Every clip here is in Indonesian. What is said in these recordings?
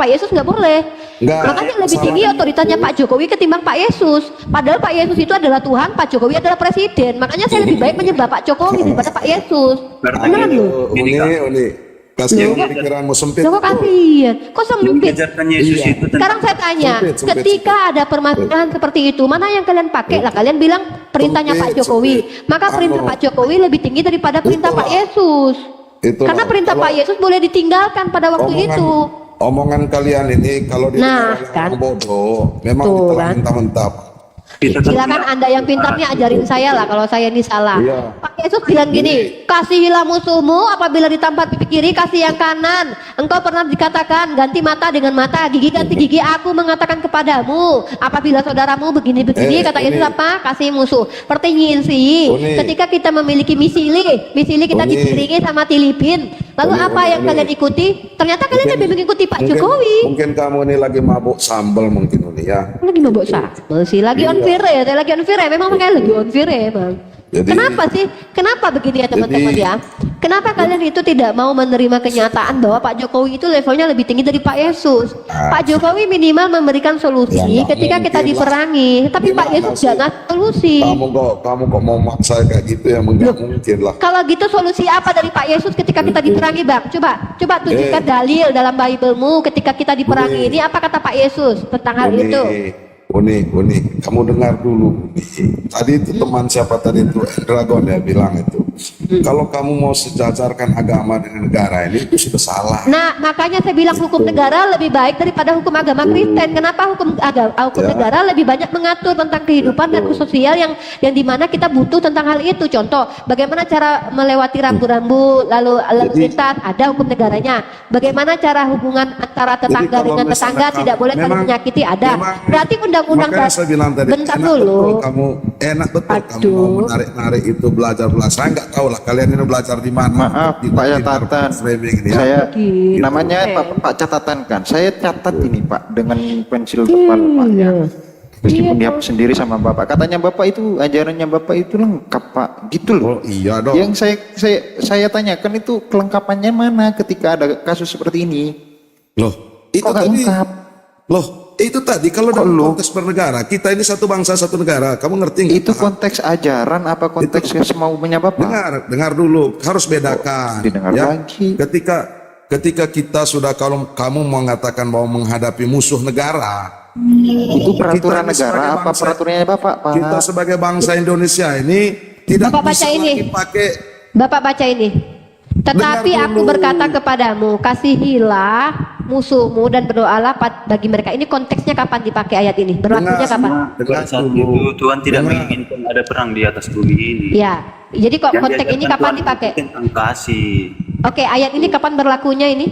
Pak Yesus nggak boleh. Enggak. Makanya lebih tinggi otoritasnya Pak Jokowi ketimbang Pak Yesus. Padahal Pak Yesus itu adalah Tuhan, Pak Jokowi adalah presiden. Makanya saya lebih baik menyembah Pak Jokowi daripada Pak Yesus. Beneran loh. Uni kasih pikiranmu sempit. Kok kasihan? Kok sempit? Mengajarkan Yesus itu tentang Sekarang saya tanya, Sempit. ketika ada permasalahan seperti itu, mana yang kalian pakai lah? Kalian bilang perintahnya Pak Sempit, Jokowi. sempit. Maka perintah Anu. Pak Jokowi lebih tinggi daripada perintah Itulah. Pak Yesus. Itulah. Karena perintah Kalau Pak Yesus boleh ditinggalkan pada waktu itu. Omongan kalian ini kalau di Nah, kan. orang bodoh, memang Tuh, ditelan kan. mentah-mentah. kita Silakan Anda yang pintarnya ajarin saya lah kalau saya ini salah. Iya. Pak Yesus bilang gini, kasihilah musuhmu apabila ditampar pipi kiri, kasih yang kanan. Engkau pernah dikatakan ganti mata dengan mata, gigi ganti gigi. Aku mengatakan kepadamu, apabila saudaramu begini-begini, kata Yesus Uni. apa? Kasih musuh. Pertanyaan sih, Uni. ketika kita memiliki misili kita Uni. dipiringi sama Filipin. Lalu Uni, apa Uni, yang Uni. kalian ikuti? Ternyata kalian Mungkin- lebih mengikuti Pak Mungkin- Jokowi. Mungkin kamu ini lagi mabuk sambal mungkin Uni ya. Lagi mabok sambal sih, lagi on Iya. fire ya, saya lagi on fire ya, memang makanya lagi on fire ya bang. Jadi- Kenapa sih? Kenapa begini ya teman-teman Jadi- ya? Kenapa kalian itu tidak mau menerima kenyataan bahwa Pak Jokowi itu levelnya lebih tinggi dari Pak Yesus? Pak Jokowi minimal memberikan solusi Ya, nggak ketika kita mungkin lah. diperangi, tapi Pak Gimana Yesus sih? jangan solusi. Kamu kok mau maksa kayak gitu ya? Nggak mungkin lah. Kalau gitu solusi apa dari Pak Yesus ketika kita diperangi bang? Coba tunjukkan dalil dalam Bible-mu ketika kita diperangi ini apa kata Pak Yesus tentang hal itu? Uni, kamu dengar dulu. Tadi itu teman siapa tadi itu Dragon ya bilang itu. Kalau kamu mau sejajarkan agama dengan negara ini itu sudah salah. Nah, makanya saya bilang hukum negara lebih baik daripada hukum agama Kristen. Kenapa hukum Ya. negara lebih banyak mengatur tentang kehidupan dan sosial yang dimana kita butuh tentang hal itu. Contoh, bagaimana cara melewati rambu-rambu, lalu Jadi- lintas, ada hukum negaranya. Bagaimana cara hubungan antara tetangga kalau dengan misalnya tetangga kamu- tidak boleh saling memang- menyakiti, ada. memang- Berarti undang-undang Makanya saya bilang tadi bentar enak dulu. betul kamu kamu mau menarik-narik itu belajar. Saya nggak tahu lah kalian ini belajar di mana. Maaf Di- Pak di- Catatan, di framing ini ya. saya Gitu. namanya Pak Catatan kan, saya catat ini Pak dengan pensil tebal Pak ya. Meskipun dihapus sendiri sama Bapak, katanya Bapak itu ajarannya Bapak itu lengkap Pak, gitu loh. Oh iya dong. Yang saya tanyakan itu kelengkapannya mana ketika ada kasus seperti ini? Loh, itu Kok nggak tadi. lengkap? Loh, itu tadi kalau dalam lo? konteks bernegara, kita ini satu bangsa satu negara. Kamu ngerti nggak? Itu konteks ajaran apa konteks semaunya Bapak? Dengar dulu, harus bedakan. didengar lagi. Ketika kita sudah kalau kamu mengatakan bahwa menghadapi musuh negara, Itu peraturan kita ini negara sebagai apa bangsa- peraturannya Bapak? Pak? kita sebagai bangsa Indonesia ini tidak Bapak baca bisa ini. lagi pakai. Bapak baca ini. Tetapi Dengar aku dulu. berkata kepadamu, kasihilah musuhmu dan berdoalah bagi mereka. Ini konteksnya kapan dipakai ayat ini? Berlakunya Dengar. kapan? Dengar saat dulu. itu Tuhan tidak Dengar. menginginkan ada perang di atas bumi ini. Ya. Jadi kok Yang konteks ini diajarkan kapan Tuhan dipakai? itu tentang kasih. Oke, ayat ini kapan berlakunya ini?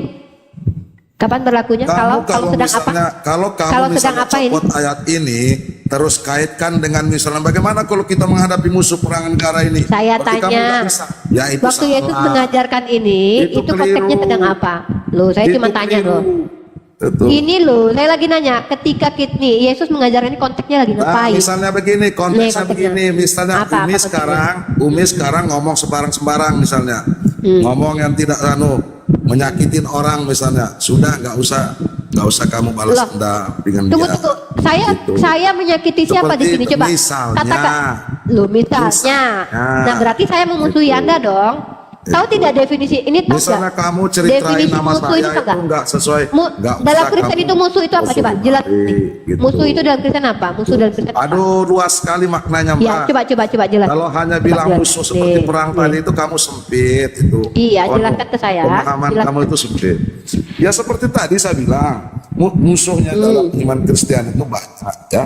Kapan berlakunya? Kalau sedang apa? Kalau kamu Kalau sedang misalnya apa ini? copot ayat ini terus kaitkan dengan misalnya bagaimana kalau kita menghadapi musuh perang negara ini? Saya Berarti kamu tanya. nggak bisa. Ya itu Waktu salah. Yesus mengajarkan ini, Itu itu konteksnya keliru. sedang apa? Loh, saya Itu cuma tanya keliru. loh. Itu. Ini loh, saya lagi nanya, ketika Yesus mengajarkan ini konteksnya lagi Nah, ngapain? misalnya begini, Nih, konteksnya konteksnya. begini, misalnya Apa Umi sekarang ngomong sembarang misalnya, Hmm. ngomong yang tidak menyakitin orang misalnya, sudah nggak usah kamu balas Loh. dendam dengan Tunggu dia. tunggu. Saya menyakiti siapa di Seperti sini itu, coba? misalnya. Katakan. Loh, misalnya. Misalnya. Nah, berarti saya memusuhi Itu. Anda dong. Tahu tidak definisi ini tahu Misalnya nggak? kamu ceritain Definisi nama musuh saya itu itu enggak? nggak sesuai. Nggak Dalam usah Kristen kamu itu musuh itu apa coba? musuh Jelas. gitu. Musuh itu dalam Kristen apa? Musuh dalam Kristen apa? Aduh, luas sekali maknanya, Ya, Mbak. coba jelas. Kalau hanya bilang jelas. musuh seperti Nih, perang nih. tadi itu kamu sempit itu. Iya, Waduh, jelaskan ke saya. Pemahaman Jelaskan. kamu itu sempit. Ya seperti tadi saya bilang, musuhnya dalam iman Kristen itu banyak ya.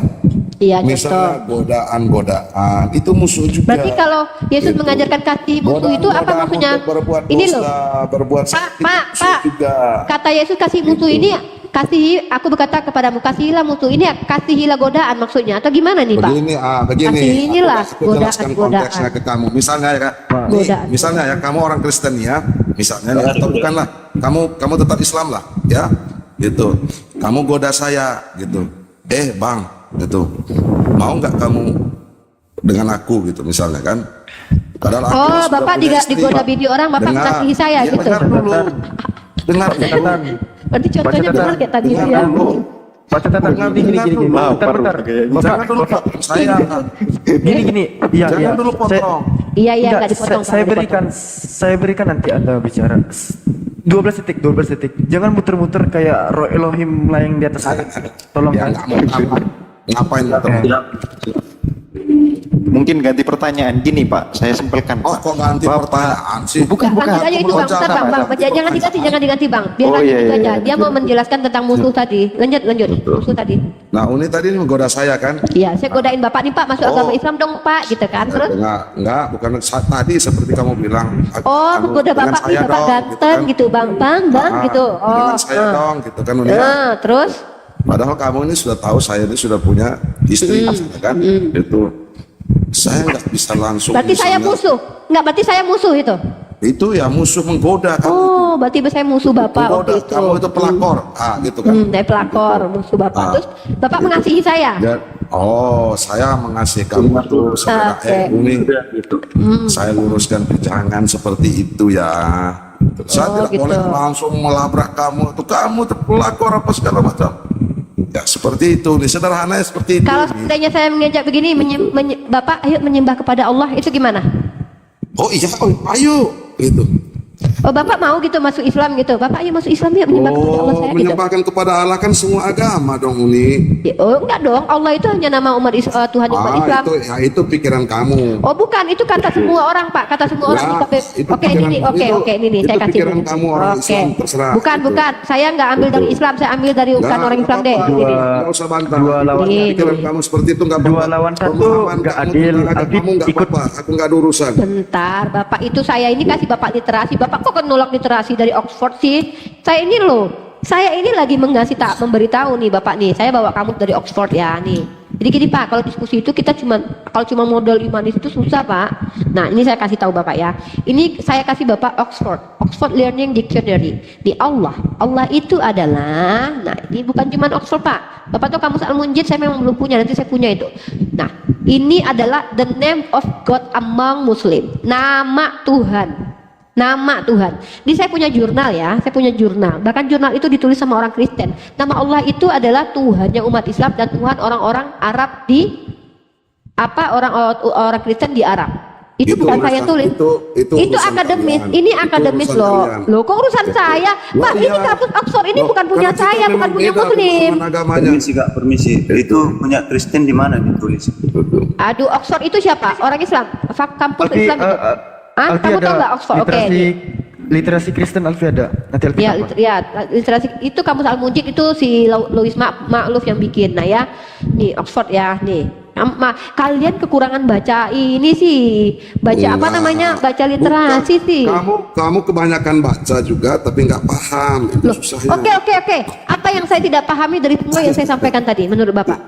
Iya, Misalnya contoh. godaan itu musuh juga. Berarti kalau Yesus Gitu. mengajarkan kasih musuh itu apa Godaan maksudnya? untuk berbuat Ini loh. dosa, berbuat Pak, sakit, Pak, musuh Pak. juga. Kata Yesus kasih musuh ini, aku berkata kepadamu kasihilah musuh ini, kasihilah godaan maksudnya atau gimana nih Pak? Begini. Kasih inilah Aku jelaskan godaan. konteksnya ke kamu. Misalnya ya, Godaan. misalnya ya kamu orang Kristen ya, misalnya nih, atau bukanlah, kamu tetap Islam lah, ya, gitu. Kamu goda saya, gitu. Bang, gitu. Mau nggak kamu dengan aku, gitu, misalnya kan? Padahal aku Oh, sudah Bapak punya istri, digoda Pak. video orang, Bapak Dengar. mengasihi saya Ya, gitu. Dengar dulu. Dengar dulu. Berarti contohnya Baca benar kayak tadi Dengar ya. dulu. Pak catatan Dengar gini dulu. bentar. Jangan dulu Pak. Saya Gini. Iya. jangan dulu potong. Iya Enggak, nggak dipotong. saya Pak, dipotong. saya berikan nanti Anda bicara. 12 detik. Jangan muter-muter kayak Roh Elohim melayang di atas langit. Tolong Ya kan. nggak mau tahu. Ngapain potong? Mungkin ganti pertanyaan gini Pak, saya simpelkan. Oh Pak. kok ganti pertanyaan sih? Bukan. Lanjut aja itu bang, bentar bang, jangan diganti bang. Biar Oh, lanjut iya, itu iya, aja. iya. Dia mau menjelaskan tentang musuh tadi. Lanjut, musuh tadi. Nah Uni tadi menggoda saya kan? Iya, saya godain bapak nih pak, masuk Oh. agama Islam dong pak, gitu kan. Terus, Enggak, bukan saat tadi seperti kamu bilang. oh Anu, menggoda dengan bapak nih, saya bapak dong, ganteng kan. gitu, bang, gitu. Oh, Dengan saya dong, gitu kan Uni. terus, Padahal kamu ini sudah tahu saya ini sudah punya istri, kan? Itu saya nggak bisa langsung. berarti saya misalnya, musuh, nggak? Berarti saya musuh itu. Itu ya musuh menggoda kamu. Oh, berarti saya musuh bapak Menggoda, waktu itu. kamu itu pelakor, gitu kan? Saya pelakor, musuh bapak. Ah. Terus bapak mengasihi saya. Saya mengasihi kamu itu sebenarnya Oke. Uni. gitu. Saya luruskan jangan seperti itu ya. Saya Oh, tidak gitu. boleh langsung melabrak kamu. Tuh kamu terpelakor apa segala macam. Ya seperti itu nih, sederhananya seperti itu. Kalau seandainya saya mengajak begini, bapak ayo menyembah kepada Allah, itu gimana? Oh iya, ayo gitu. Oh bapak mau gitu masuk Islam gitu, bapak ayo masuk Islam ya menyembah kepada Allah saya gitu. Menyembahkan kepada Allah kan semua agama dong Uni. Ya, oh enggak dong, Allah itu hanya nama Tuhan umat Islam. Itu pikiran kamu. Oh bukan, itu kata semua orang pak, kata semua orang. Nah, itu Oke pikiran- ini, oke ini itu saya kasih. pikiran kamu orang Oke. Islam, terserah. Bukan, saya nggak ambil dari Islam, saya ambil dari bukan Nah, orang Islam deh. apa-apa. Gini. Nggak usah bantah. Dua lawan Ini. Pikiran kamu seperti itu nggak Dua apa-apa. lawan satu, Pemahaman nggak kamu adil. tentang Alfi kamu nggak ikut. apa-apa. Aku nggak ada urusan. Bentar, bapak itu saya ini kasih bapak literasi. Bapak kok nolak literasi dari Oxford sih? Saya ini loh, saya ini lagi memberitahu nih bapak nih. Saya bawa kamu dari Oxford ya nih. Jadi gini pak, kalau diskusi itu kita kalau cuma modal humanis itu susah pak. Nah ini saya kasih tahu bapak ya. Ini saya kasih bapak Oxford Learning Dictionary. Di Allah itu adalah, nah ini bukan cuma Oxford pak. Bapak tahu kamus Al-Munjid saya memang belum punya, nanti saya punya itu. Nah ini adalah the name of God among Muslim. Nama Tuhan. Ini saya punya jurnal ya, Bahkan jurnal itu ditulis sama orang Kristen. Nama Allah itu adalah Tuhannya umat Islam dan Tuhan orang-orang Arab orang Kristen di Arab. Itu bukan saya yang tulis. Itu Itu urusan akademis. kalian. Ini Itu akademis urusan loh. kalian. Loh, kok urusan saya? Loh, Pak, ini iya. kampus Oxford ini Loh, bukan punya karena kita saya, bukan memang punya beda Muslim. teman agamanya. Permisi kak, permisi. Itu punya Kristen di mana ditulis? Aduh, Oxford itu siapa? Orang Islam. Kampus Alfi, Islam. Alfi Kamu ada tahu nggak Oxford? Oke. literasi Kristen Alfi ada. Nanti Alfi Ya, tambah. literasi itu kamus Al-Munjid itu si Louis Ma'luf yang bikin. Nah ya, nih Oxford ya, nih. Kalian kekurangan baca ini sih, baca apa Enggak. namanya, baca literasi Bukan. sih. Kamu kebanyakan baca juga tapi nggak paham. Itu Loh, susahnya. Oke. Apa yang saya tidak pahami dari semua yang saya sampaikan tadi menurut Bapak?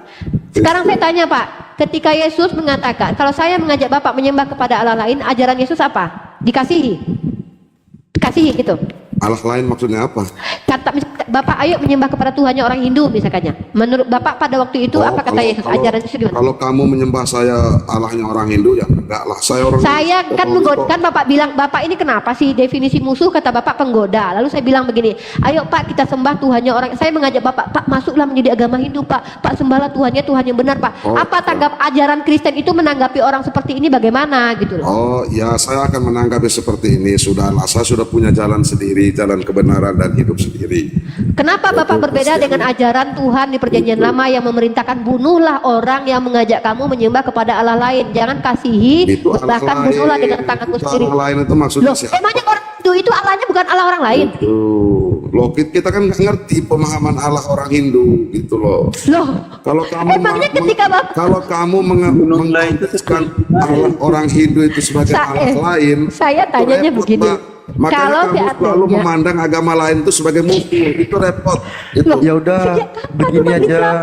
Sekarang saya tanya Pak, ketika Yesus mengatakan, kalau saya mengajak Bapak menyembah kepada Allah lain, ajaran Yesus apa? Dikasihi gitu. Allah lain maksudnya apa? Kata Bapak ayo menyembah kepada Tuhannya orang Hindu misalkannya. Menurut Bapak pada waktu itu apa kata Yesus? Ajaran Yesus gimana? Kalau kamu menyembah saya Allahnya orang Hindu ya enggak lah. Saya orang Saya Hindu. kan menggoda, Bapak bilang, Bapak ini kenapa sih definisi musuh, kata Bapak penggoda. Lalu saya bilang begini, ayo Pak kita sembah Tuhannya orang. Saya mengajak Pak masuklah menjadi agama Hindu Pak sembahlah Tuhannya Tuhan yang benar Pak. Oh, Apa tanggap ajaran Kristen itu menanggapi orang seperti ini bagaimana gitu loh. Oh ya, saya akan menanggapi seperti ini. Sudahlah, saya sudah punya jalan sendiri, jalan kebenaran dan hidup sendiri. Kenapa Bapak berbeda dengan ajaran Tuhan di perjanjian lama yang memerintahkan bunuhlah orang yang mengajak kamu menyembah kepada Allah lain. Jangan kasihi, Itu Allah bahkan lain. bunuhlah dengan tanganmu Itu sendiri. Allah lain itu maksudnya Loh, siapa? emangnya orang Hindu itu Allahnya bukan Allah orang lain? Loh, kita kan nggak ngerti pemahaman Allah orang Hindu gitu loh. Loh, Kalau kamu emangnya ketika Bapak kalau kamu mengaitkan Allah orang Hindu itu sebagai Allah lain, saya itu tanyanya repot, begini. Pak. Makanya Kalau kamu selalu seandainya- memandang agama lain itu sebagai musuh, itu repot. Itu. Ya udah, Sejak kapan begini umat aja. Islam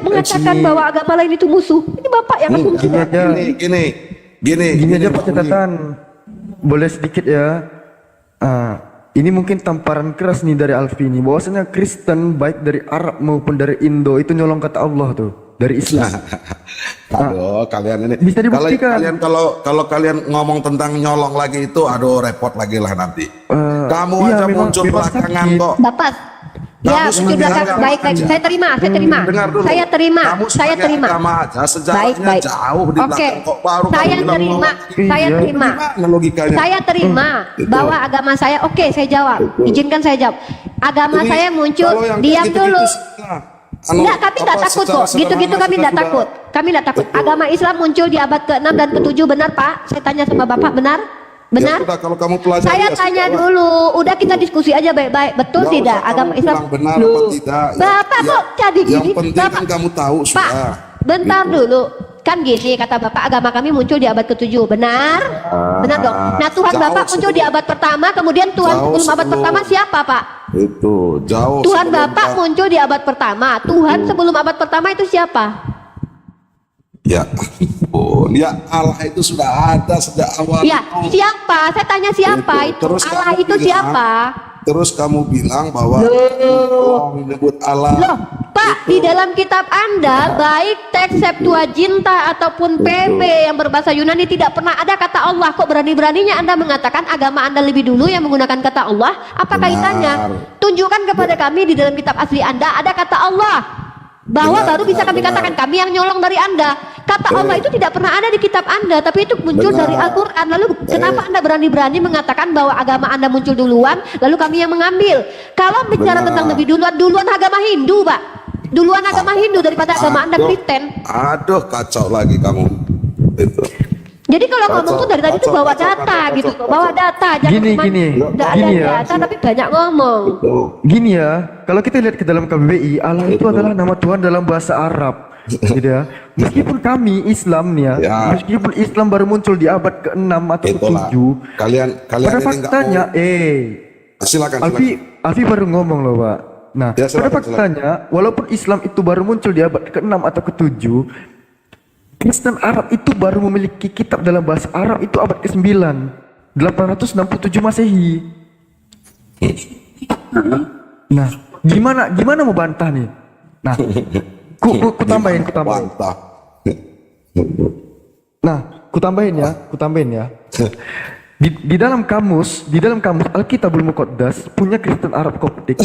mengatakan Gini. bahwa agama lain itu musuh? Ini Bapak yang asumsi. Gini aja. Gini aja Pak catatan. Boleh sedikit ya. Ini mungkin tamparan keras nih dari Alfi ini. Bahwasanya Kristen baik dari Arab maupun dari Indo itu nyolong kata Allah tuh dari Islam. Aduh, kalian ini. Bisa dibuktikan. Kalau kalian ngomong tentang nyolong lagi itu, aduh repot lagi lah nanti. Kamu Iya, aja memang muncul bebas belakangan sakit. kok. Ya, sebagai di belakang agama baik, aja. saya terima, Dengar dulu. saya terima, Kamu saya sebagai terima. agama aja, sejarahnya Baik. jauh di Oke, belakang kok baru saya kamu bilang terima, bahwa- saya Iya. terima. Gimana logikanya? Saya terima Itu. bahwa agama saya, oke, saya jawab. Izinkan saya jawab. Agama Jadi, saya muncul, kalau yang diam gitu-gitu dulu. sudah. Enggak, kami tidak Apa, takut secara kok. Gitu-gitu sederhana kami kita tidak sudah- takut. Kami tidak takut. Betul. Agama Islam muncul di abad ke-6 dan ke-7, benar Pak? Saya tanya sama Bapak, benar? Benar? Ya sudah, kalau kamu pelajari Saya ya tanya sudah. dulu, udah kita diskusi aja baik-baik. Betul Nggak tidak? usah Agama kamu Islam bilang benar Loh, apa tidak. Bapak kok jadi Yang gini? penting Bapak, kan kamu tahu Pak, sudah. bentar Gitu. dulu. Kan gini kata Bapak, agama kami muncul di abad ke-7, benar? Benar dong. Nah, Tuhan jauh Bapak muncul di sebelum- abad pertama, kemudian Tuhan Jauh sebelum abad sebelum- pertama siapa, Pak? Itu jauh. Tuhan sebelum Bapak Kak- muncul di abad pertama. Tuhan sebelum abad pertama itu siapa? Ya ampun, ya Allah itu sudah ada sejak awal. Ya, siapa? Saya tanya siapa itu? Terus Allah kamu itu bilang- siapa? Terus kamu bilang bahwa Allah menyebut Allah. Loh, Pak, di dalam kitab Anda, baik teks Septuaginta ataupun PB yang berbahasa Yunani tidak pernah ada kata Allah. Kok berani-beraninya Anda mengatakan agama Anda lebih dulu yang menggunakan kata Allah? Apa Benar. kaitannya? Tunjukkan kepada kami di dalam kitab asli Anda ada kata Allah. Bahwa Benar, baru bisa benar, kami benar. katakan kami yang nyolong dari Anda. Kata Allah itu tidak pernah ada di kitab Anda, tapi itu muncul Benar. dari Al-Quran. Lalu kenapa Anda berani-berani mengatakan bahwa agama Anda muncul duluan, lalu kami yang mengambil? Kalau bicara Benar. tentang lebih duluan agama Hindu, Pak. Duluan agama Hindu daripada agama Anda Kristen. Aduh, kacau lagi kamu. Itu. Jadi kalau Kacau, ngomong tuh dari tadi tuh kacau, bawa kacau, data kacau, gitu, kacau. bawa data. Jangan Gini, cuma gini. nggak ada Gini ya. data tapi banyak ngomong. Tuh. Gini ya, kalau kita lihat ke dalam KBBI, Allah itu adalah nama Tuhan dalam bahasa Arab. Gitu ya. Meskipun kami Islam nih ya, Ya. meskipun Islam baru muncul di abad ke-6 atau Itulah. ke-7, Kalian pada ini nggak faktanya, mau. Silakan. Alfi baru ngomong loh Pak. Nah, Ya, silakan, pada faktanya, walaupun Islam itu baru muncul di abad ke-6 atau ke-7, Kristen Arab itu baru memiliki kitab dalam bahasa Arab itu abad ke-9, 867 Masehi. Nah, gimana mau bantah nih? Nah, ku tambahin. Mantap. Nah, ku tambahin ya. Di dalam kamus Alkitabul Muqaddas punya Kristen Arab Koptik.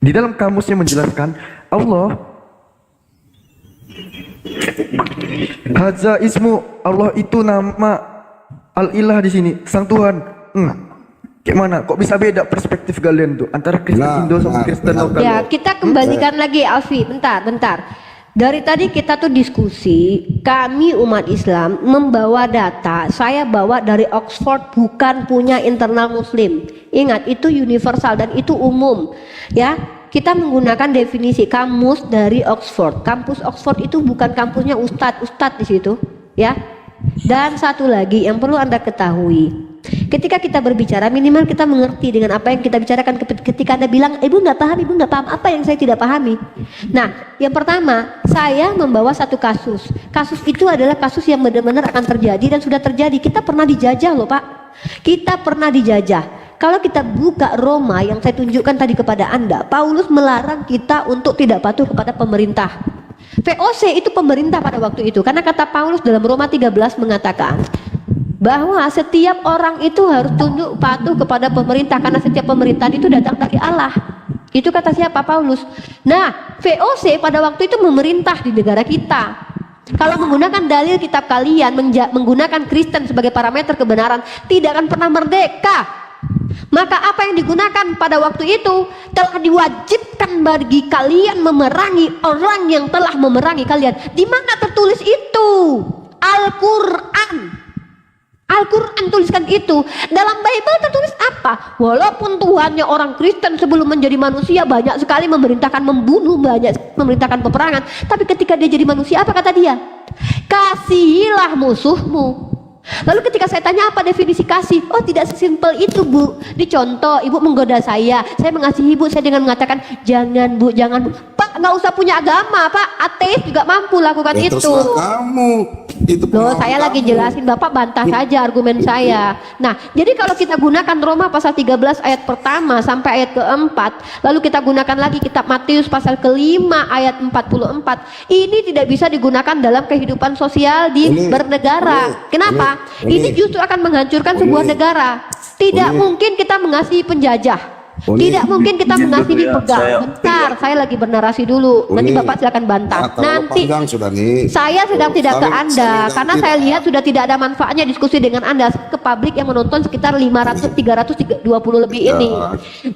Di dalam kamusnya menjelaskan Allah Hadza ismu, Allah itu nama Al-Ilah di sini, Sang Tuhan. Kayak mana? Kok bisa beda perspektif kalian tuh antara Kristen Nah, Indo sama nah, Kristen benar. lokal? Ya, kita kembalikan lagi Alfi, bentar. Dari tadi kita tuh diskusi, kami umat Islam membawa data, saya bawa dari Oxford, bukan punya internal muslim. Ingat, itu universal dan itu umum. Ya, kita menggunakan definisi kamus dari Oxford. Kampus Oxford itu bukan kampusnya ustadz di situ, ya. Dan satu lagi yang perlu Anda ketahui, ketika kita berbicara minimal kita mengerti dengan apa yang kita bicarakan. Ketika Anda bilang ibu nggak paham apa yang saya tidak pahami. Nah, yang pertama, saya membawa satu kasus itu adalah kasus yang benar-benar akan terjadi dan sudah terjadi. Kita pernah dijajah loh Pak, kita pernah dijajah. Kalau kita buka Roma yang saya tunjukkan tadi kepada Anda, Paulus melarang kita untuk tidak patuh kepada pemerintah. VOC itu pemerintah pada waktu itu, karena kata Paulus dalam Roma 13 mengatakan bahwa setiap orang itu harus tunduk patuh kepada pemerintah, karena setiap pemerintahan itu datang dari Allah. Itu kata siapa? Paulus. Nah, VOC pada waktu itu memerintah di negara kita. Kalau menggunakan dalil kitab kalian, menggunakan Kristen sebagai parameter kebenaran, tidak akan pernah merdeka. Maka apa yang digunakan pada waktu itu telah diwajibkan bagi kalian memerangi orang yang telah memerangi kalian. Di mana tertulis itu? Al-Quran. Al-Quran tuliskan itu. Dalam Bible tertulis apa? Walaupun Tuhannya orang Kristen sebelum menjadi manusia banyak sekali memerintahkan membunuh, banyak memerintahkan peperangan, tapi ketika dia jadi manusia apa kata dia? Kasihilah musuhmu. Lalu ketika saya tanya apa definisi kasih, oh tidak sesimpel itu Bu. Dicontoh, ibu menggoda saya mengasihi ibu saya dengan mengatakan jangan Bu, jangan Bu. Pak, nggak usah punya agama Pak, ateis juga mampu lakukan Ya, itu. terserah kamu. Itu Loh, pengalaman saya lagi kamu. jelasin, Bapak bantah saja argumen saya. Nah, jadi kalau kita gunakan Roma pasal 13 ayat pertama sampai ayat keempat, lalu kita gunakan lagi kitab Matius pasal kelima ayat 44, ini tidak bisa digunakan dalam kehidupan sosial di bernegara. Kenapa? Ini justru akan menghancurkan sebuah negara. Tidak mungkin kita mengasihi penjajah. Uni, Tidak mungkin kita izin mengasihi dulu ya, pegang. saya Bentar, saya lagi bernarasi dulu. Nanti Uni, Bapak silakan bantah. terlalu Nanti panjang sudah nih. saya sedang tidak ke Saling- Anda saling karena ganti. saya lihat sudah tidak ada manfaatnya diskusi dengan Anda ke publik yang menonton sekitar 320 lebih Ya. ini.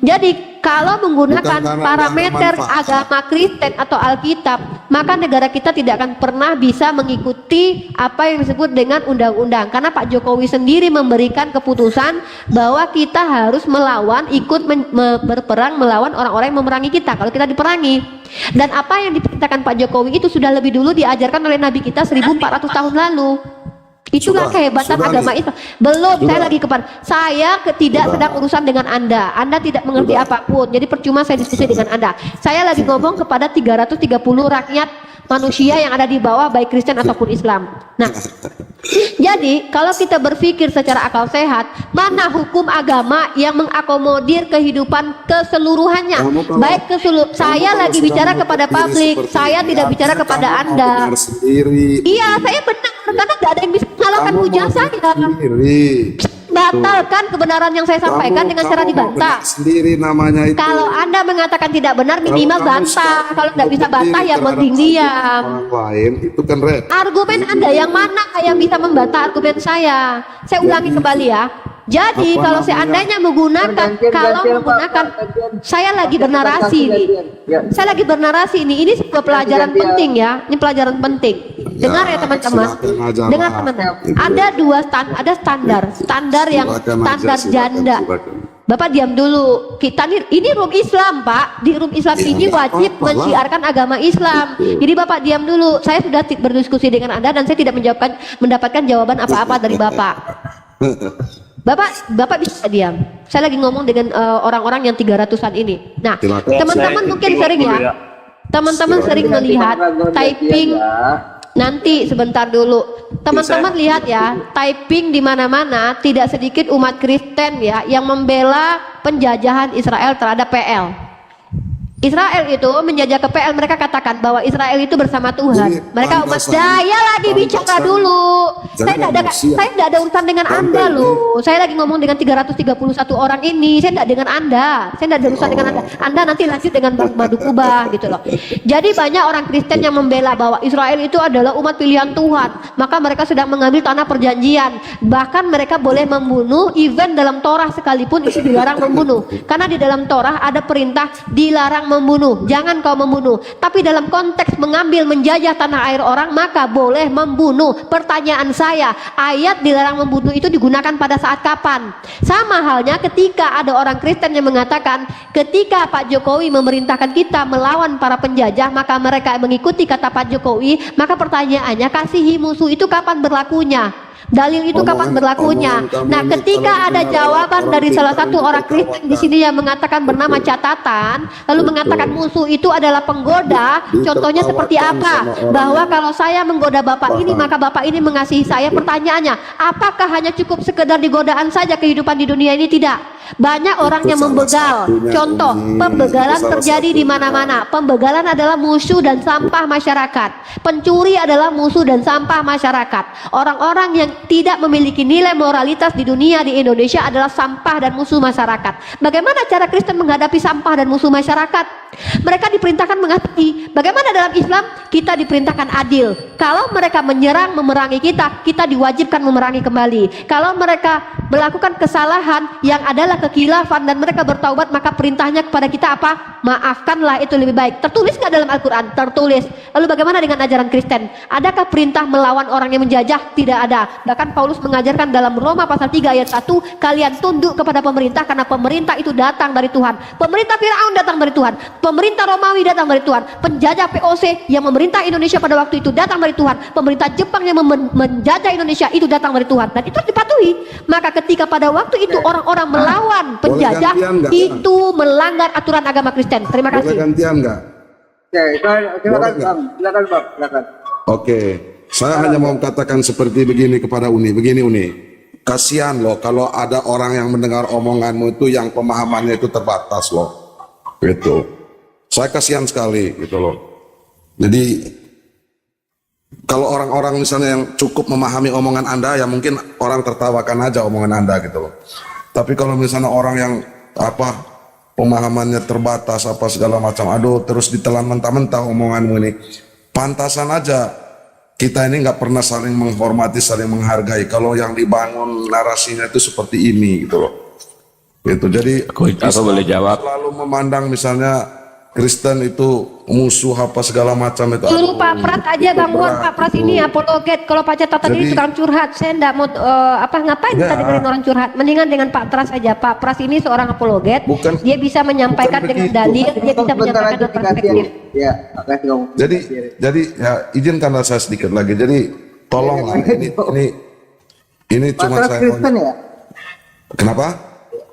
Jadi kalau menggunakan Bukan karena parameter nggak ada manfaat. agama Kristen atau Alkitab, maka negara kita tidak akan pernah bisa mengikuti apa yang disebut dengan undang-undang karena Pak Jokowi sendiri memberikan keputusan bahwa kita harus melawan, ikut berperang melawan orang-orang yang memerangi kita kalau kita diperangi. Dan apa yang diperintahkan Pak Jokowi itu sudah lebih dulu diajarkan oleh Nabi kita 1400 tahun lalu. Itulah Sudah, kehebatan sudah agama nih. Islam. Belum, saya Sudah. lagi saya tidak sedang urusan dengan Anda. Anda tidak mengerti Sudah. apapun. Jadi percuma saya diskusi dengan Anda. Saya lagi ngomong kepada 330 rakyat manusia yang ada di bawah baik Kristen ataupun Islam. Nah, jadi kalau kita berpikir secara akal sehat, mana hukum agama yang mengakomodir kehidupan keseluruhannya? Kamu kalau- Baik saya Kamu lagi kalau bicara sedang kepada berpikir publik, seperti saya ini, tidak bicara artinya kepada kamu mau Anda. benar sendiri. Iya, saya benar karena tidak ada yang bisa mengalahkan Kamu mau hujah saya. benar sendiri. Batalkan kebenaran yang saya sampaikan dengan cara Kamu mau dibantah. benar sendiri namanya itu. Kalau Anda mengatakan tidak benar, minimal Kamu bantah. sekarang Kalau tidak bisa bantah, ya terhadap mending diam. orang lain itu kan red. Argumen Anda yang mana yang bisa membantah argumen saya? Saya ulangi kembali ya. Jadi Apa kalau namanya? seandainya menggunakan, saya lagi bernarasi ini. Saya lagi bernarasi ini sebuah pelajaran penting ya. Ini pelajaran penting. Dengar ya teman-teman. silakan aja, Dengar Pak. teman-teman. Itu. Ada ada standar yang Silakan aja, standar silakan, janda. silakan. Bapak diam dulu. Kita ini room Islam, Pak. Di room Islam Ya, ini nggak wajib apa-apa lah. menyiarkan agama Islam. Jadi Bapak diam dulu. Saya sudah berdiskusi dengan Anda dan saya tidak mendapatkan jawaban apa-apa dari Bapak. Bapak bisa diam. Saya lagi ngomong dengan orang-orang yang 300-an ini. Nah, Silakan. teman-teman Saya mungkin tengok sering dulu ya. ya. Teman-teman sering melihat typing. Nanti sebentar dulu. Teman-teman lihat ya, typing di mana-mana tidak sedikit umat Kristen ya yang membela penjajahan Israel terhadap PL. Israel itu menjajah ke PL, mereka katakan bahwa Israel itu bersama Tuhan. Jadi, Mereka umat pantasan- saya lagi bicara pantasan- dulu. Jangan emosi. Saya tidak ada urusan dengan Sampai Anda ini. loh. Saya lagi ngomong dengan 331 orang ini. Saya tidak dengan Anda. Saya tidak ada urusan dengan Anda. Anda nanti lanjut dengan Bang Madu Kubah gitu loh. Jadi banyak orang Kristen yang membela bahwa Israel itu adalah umat pilihan Tuhan. Maka mereka sedang mengambil tanah perjanjian. Bahkan mereka boleh membunuh, even dalam Torah sekalipun itu dilarang membunuh. Karena di dalam Torah ada perintah dilarang membunuh. Jangan kau membunuh. Tapi dalam konteks mengambil menjajah tanah air orang maka boleh membunuh. Pertanyaan saya, ayat dilarang membunuh itu digunakan pada saat kapan? Sama halnya ketika ada orang Kristen yang mengatakan ketika Pak Jokowi memerintahkan kita melawan para penjajah maka mereka mengikuti kata Pak Jokowi. Maka pertanyaannya, kasihi musuh itu kapan berlakunya? Dalil itu kapan berlakunya? omongan kamu Nah, ini ketika kalau ada dengar jawaban orang dari kita salah satu ini orang Kristen di sini yang mengatakan bernama catatan, lalu Betul. mengatakan musuh itu adalah penggoda. Contohnya seperti Ditertawakan apa? sama orang Bahwa yang kalau saya menggoda bapak ini, paham. maka bapak ini mengasihi saya. Pertanyaannya, apakah hanya cukup sekedar digodaan saja kehidupan di dunia ini? Tidak. Banyak orang Itu yang salah membegal. satunya, Contoh, Umi. pembegalan Itu salah terjadi di satunya. mana-mana. Pembegalan adalah musuh dan sampah masyarakat. Pencuri adalah musuh dan sampah masyarakat. Orang-orang yang tidak memiliki nilai moralitas di dunia di Indonesia adalah sampah dan musuh masyarakat. Bagaimana cara Kristen menghadapi sampah dan musuh masyarakat? Mereka diperintahkan mengasihi. Bagaimana dalam Islam? Kita diperintahkan adil. Kalau mereka menyerang, memerangi kita, kita diwajibkan memerangi kembali. Kalau mereka melakukan kesalahan yang adalah kekhilafan dan mereka bertaubat, maka perintahnya kepada kita apa? Maafkanlah, itu lebih baik. Tertulis nggak dalam Al-Quran? Tertulis. Lalu bagaimana dengan ajaran Kristen? Adakah perintah melawan orang yang menjajah? Tidak ada. Bahkan Paulus mengajarkan dalam Roma pasal 3 ayat 1, kalian tunduk kepada pemerintah karena pemerintah itu datang dari Tuhan. Pemerintah Firaun datang dari Tuhan. Pemerintah Romawi datang dari Tuhan. Penjajah POC yang memerintah Indonesia pada waktu itu datang dari Tuhan. Pemerintah Jepang yang menjajah Indonesia itu datang dari Tuhan. Dan itu harus dipatuhi. Maka ketika pada waktu itu orang-orang melawan penjajah, gantian nggak? itu melanggar aturan agama Kristen. Terima Boleh kasih. gantian nggak? Ya, itu silakan Boleh nggak? Bang, silakan Bang, silakan. Oke, saya hanya mau katakan seperti begini kepada Uni. Begini Uni, kasihan loh kalau ada orang yang mendengar omonganmu itu yang pemahamannya itu terbatas loh. Gitu. Saya kasihan sekali gitu loh. Jadi kalau orang-orang misalnya yang cukup memahami omongan Anda, ya mungkin orang tertawakan aja omongan Anda gitu loh. Tapi kalau misalnya orang yang pemahamannya terbatas apa segala macam. Aduh, terus ditelan mentah-mentah omonganmu ini. Pantasan aja kita ini nggak pernah saling menghormati, saling menghargai. Kalau yang dibangun narasinya itu seperti ini gitu loh. Gitu. Jadi Aku boleh jawab. selalu memandang misalnya Kristen itu musuh apa segala macam itu. Suruh Aduh, Pak Pras aja itu gangguan berat, Pak Pras itu. ini apologet. Kalau Pak Catatan ini Jadi- tukang curhat, saya enggak mau ngapain kita Ya. dengerin orang curhat. Mendingan dengan Pak Pras aja. Pak Pras ini seorang apologet. Bukan- Dia bisa menyampaikan bukan dengan begitu. dalil, dia bisa Bentar menyampaikan aja dengan dikasih. perspektif. Ya, makasih kamu. Jadi ya izinkanlah saya sedikit lagi. Jadi tolonglah ini Pak cuma Pras saya Kristen ya? Kenapa?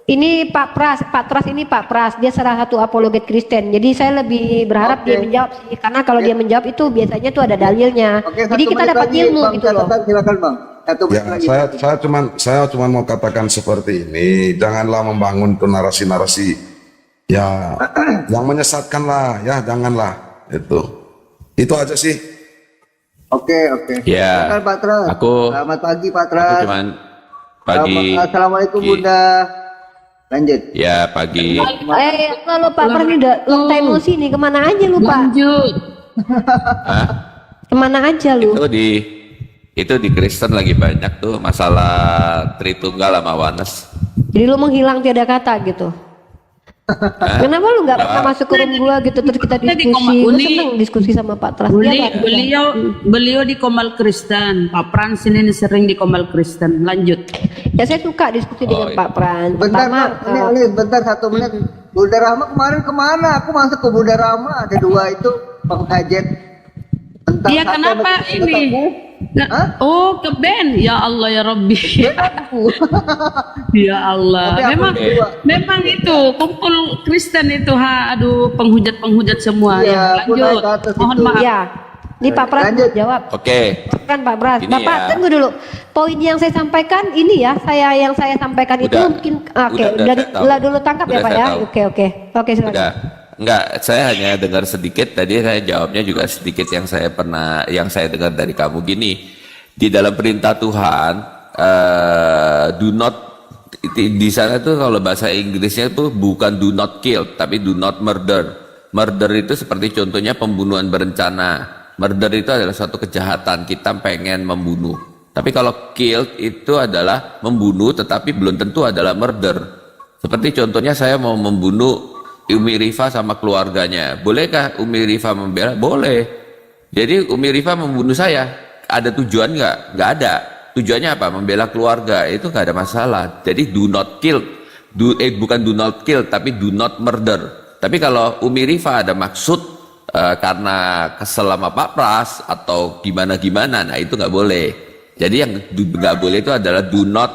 Ini Pak Pras ini Pak Pras, dia salah satu apologet Kristen. Jadi saya lebih berharap dia Oke. menjawab sih, karena kalau dia menjawab itu biasanya tuh ada dalilnya. Oke, Jadi 1 kita menit dapat lagi, ilmu Bang gitu loh. Catatan, silakan Bang. 1 menit Ya, lagi. saya cuman mau katakan seperti ini. Janganlah membangun tuh narasi-narasi ya yang menyesatkan lah, ya janganlah itu. Itu aja sih. Oke. Ya, Silakan Pak Pras. aku- Selamat pagi Pak Aku Pras. cuman pagi. Assalamualaikum Ki. Bunda. Lanjut. Ya pagi. Kalau Pak Pras ini udah long time no see nih, kemana aja lu Pak? Lanjut. Hah? Kemana aja lu? Itu di Kristen lagi banyak tuh masalah Tritunggal sama Wanes. Jadi lu menghilang tiada kata gitu. Kenapa lu nggak pernah masuk ke room gua gitu terus kita Kita di diskusi? Koma- Gua Uli. seneng diskusi sama Pak Pras. Beliau di Komal Kristen. Pak Frans ini sering di Komal Kristen. Lanjut. Ya saya suka diskusi dengan iya. Pak Pras. Bentar Pertama, Bang, ini bentar 1 menit. Bunda Rahma kemarin kemana? Aku masuk ke Bunda Rahma, ada 2 itu Bang Hajet. Tentang Dia sate kenapa sama ini? ketemu. Hah? Oh, ke band. Ya Allah ya Rabbi. Ya Allah. Tapi aku Memang berdua. memang itu kumpul Kristen itu aduh penghujat semua. Iya, aku naik Lanjut. ke atas Mohon itu. maaf. ya, ini Pak Pras Lanjut. jawab. Oke. Kan Pak Pras, Ini Bapak ya. tunggu dulu. Poin yang saya sampaikan ini ya, yang saya sampaikan itu Udah. mungkin oke, Udah saya tahu. udah dulu tangkap ya Udah Pak saya ya. tahu. Oke silakan. Udah. Enggak, saya hanya dengar sedikit tadi, saya jawabnya juga sedikit yang saya dengar dari kamu gini. Di dalam perintah Tuhan, do not di sana tuh kalau bahasa Inggrisnya tuh bukan do not kill, tapi do not murder. Murder itu seperti contohnya pembunuhan berencana. Murder itu adalah suatu kejahatan, kita pengen membunuh. Tapi kalau kill itu adalah membunuh, tetapi belum tentu adalah murder. Seperti contohnya saya mau membunuh Umi Rifa sama keluarganya. Bolehkah Umi Rifa membela? Boleh. Jadi Umi Rifa membunuh saya. Ada tujuan nggak? Nggak ada. Tujuannya apa? Membela keluarga. Itu nggak ada masalah. Jadi do not kill. Bukan do not kill, tapi do not murder. Tapi kalau Umi Rifa ada maksud karena kesel sama Pak Pras atau gimana-gimana, nah itu nggak boleh. Jadi yang nggak boleh itu adalah do not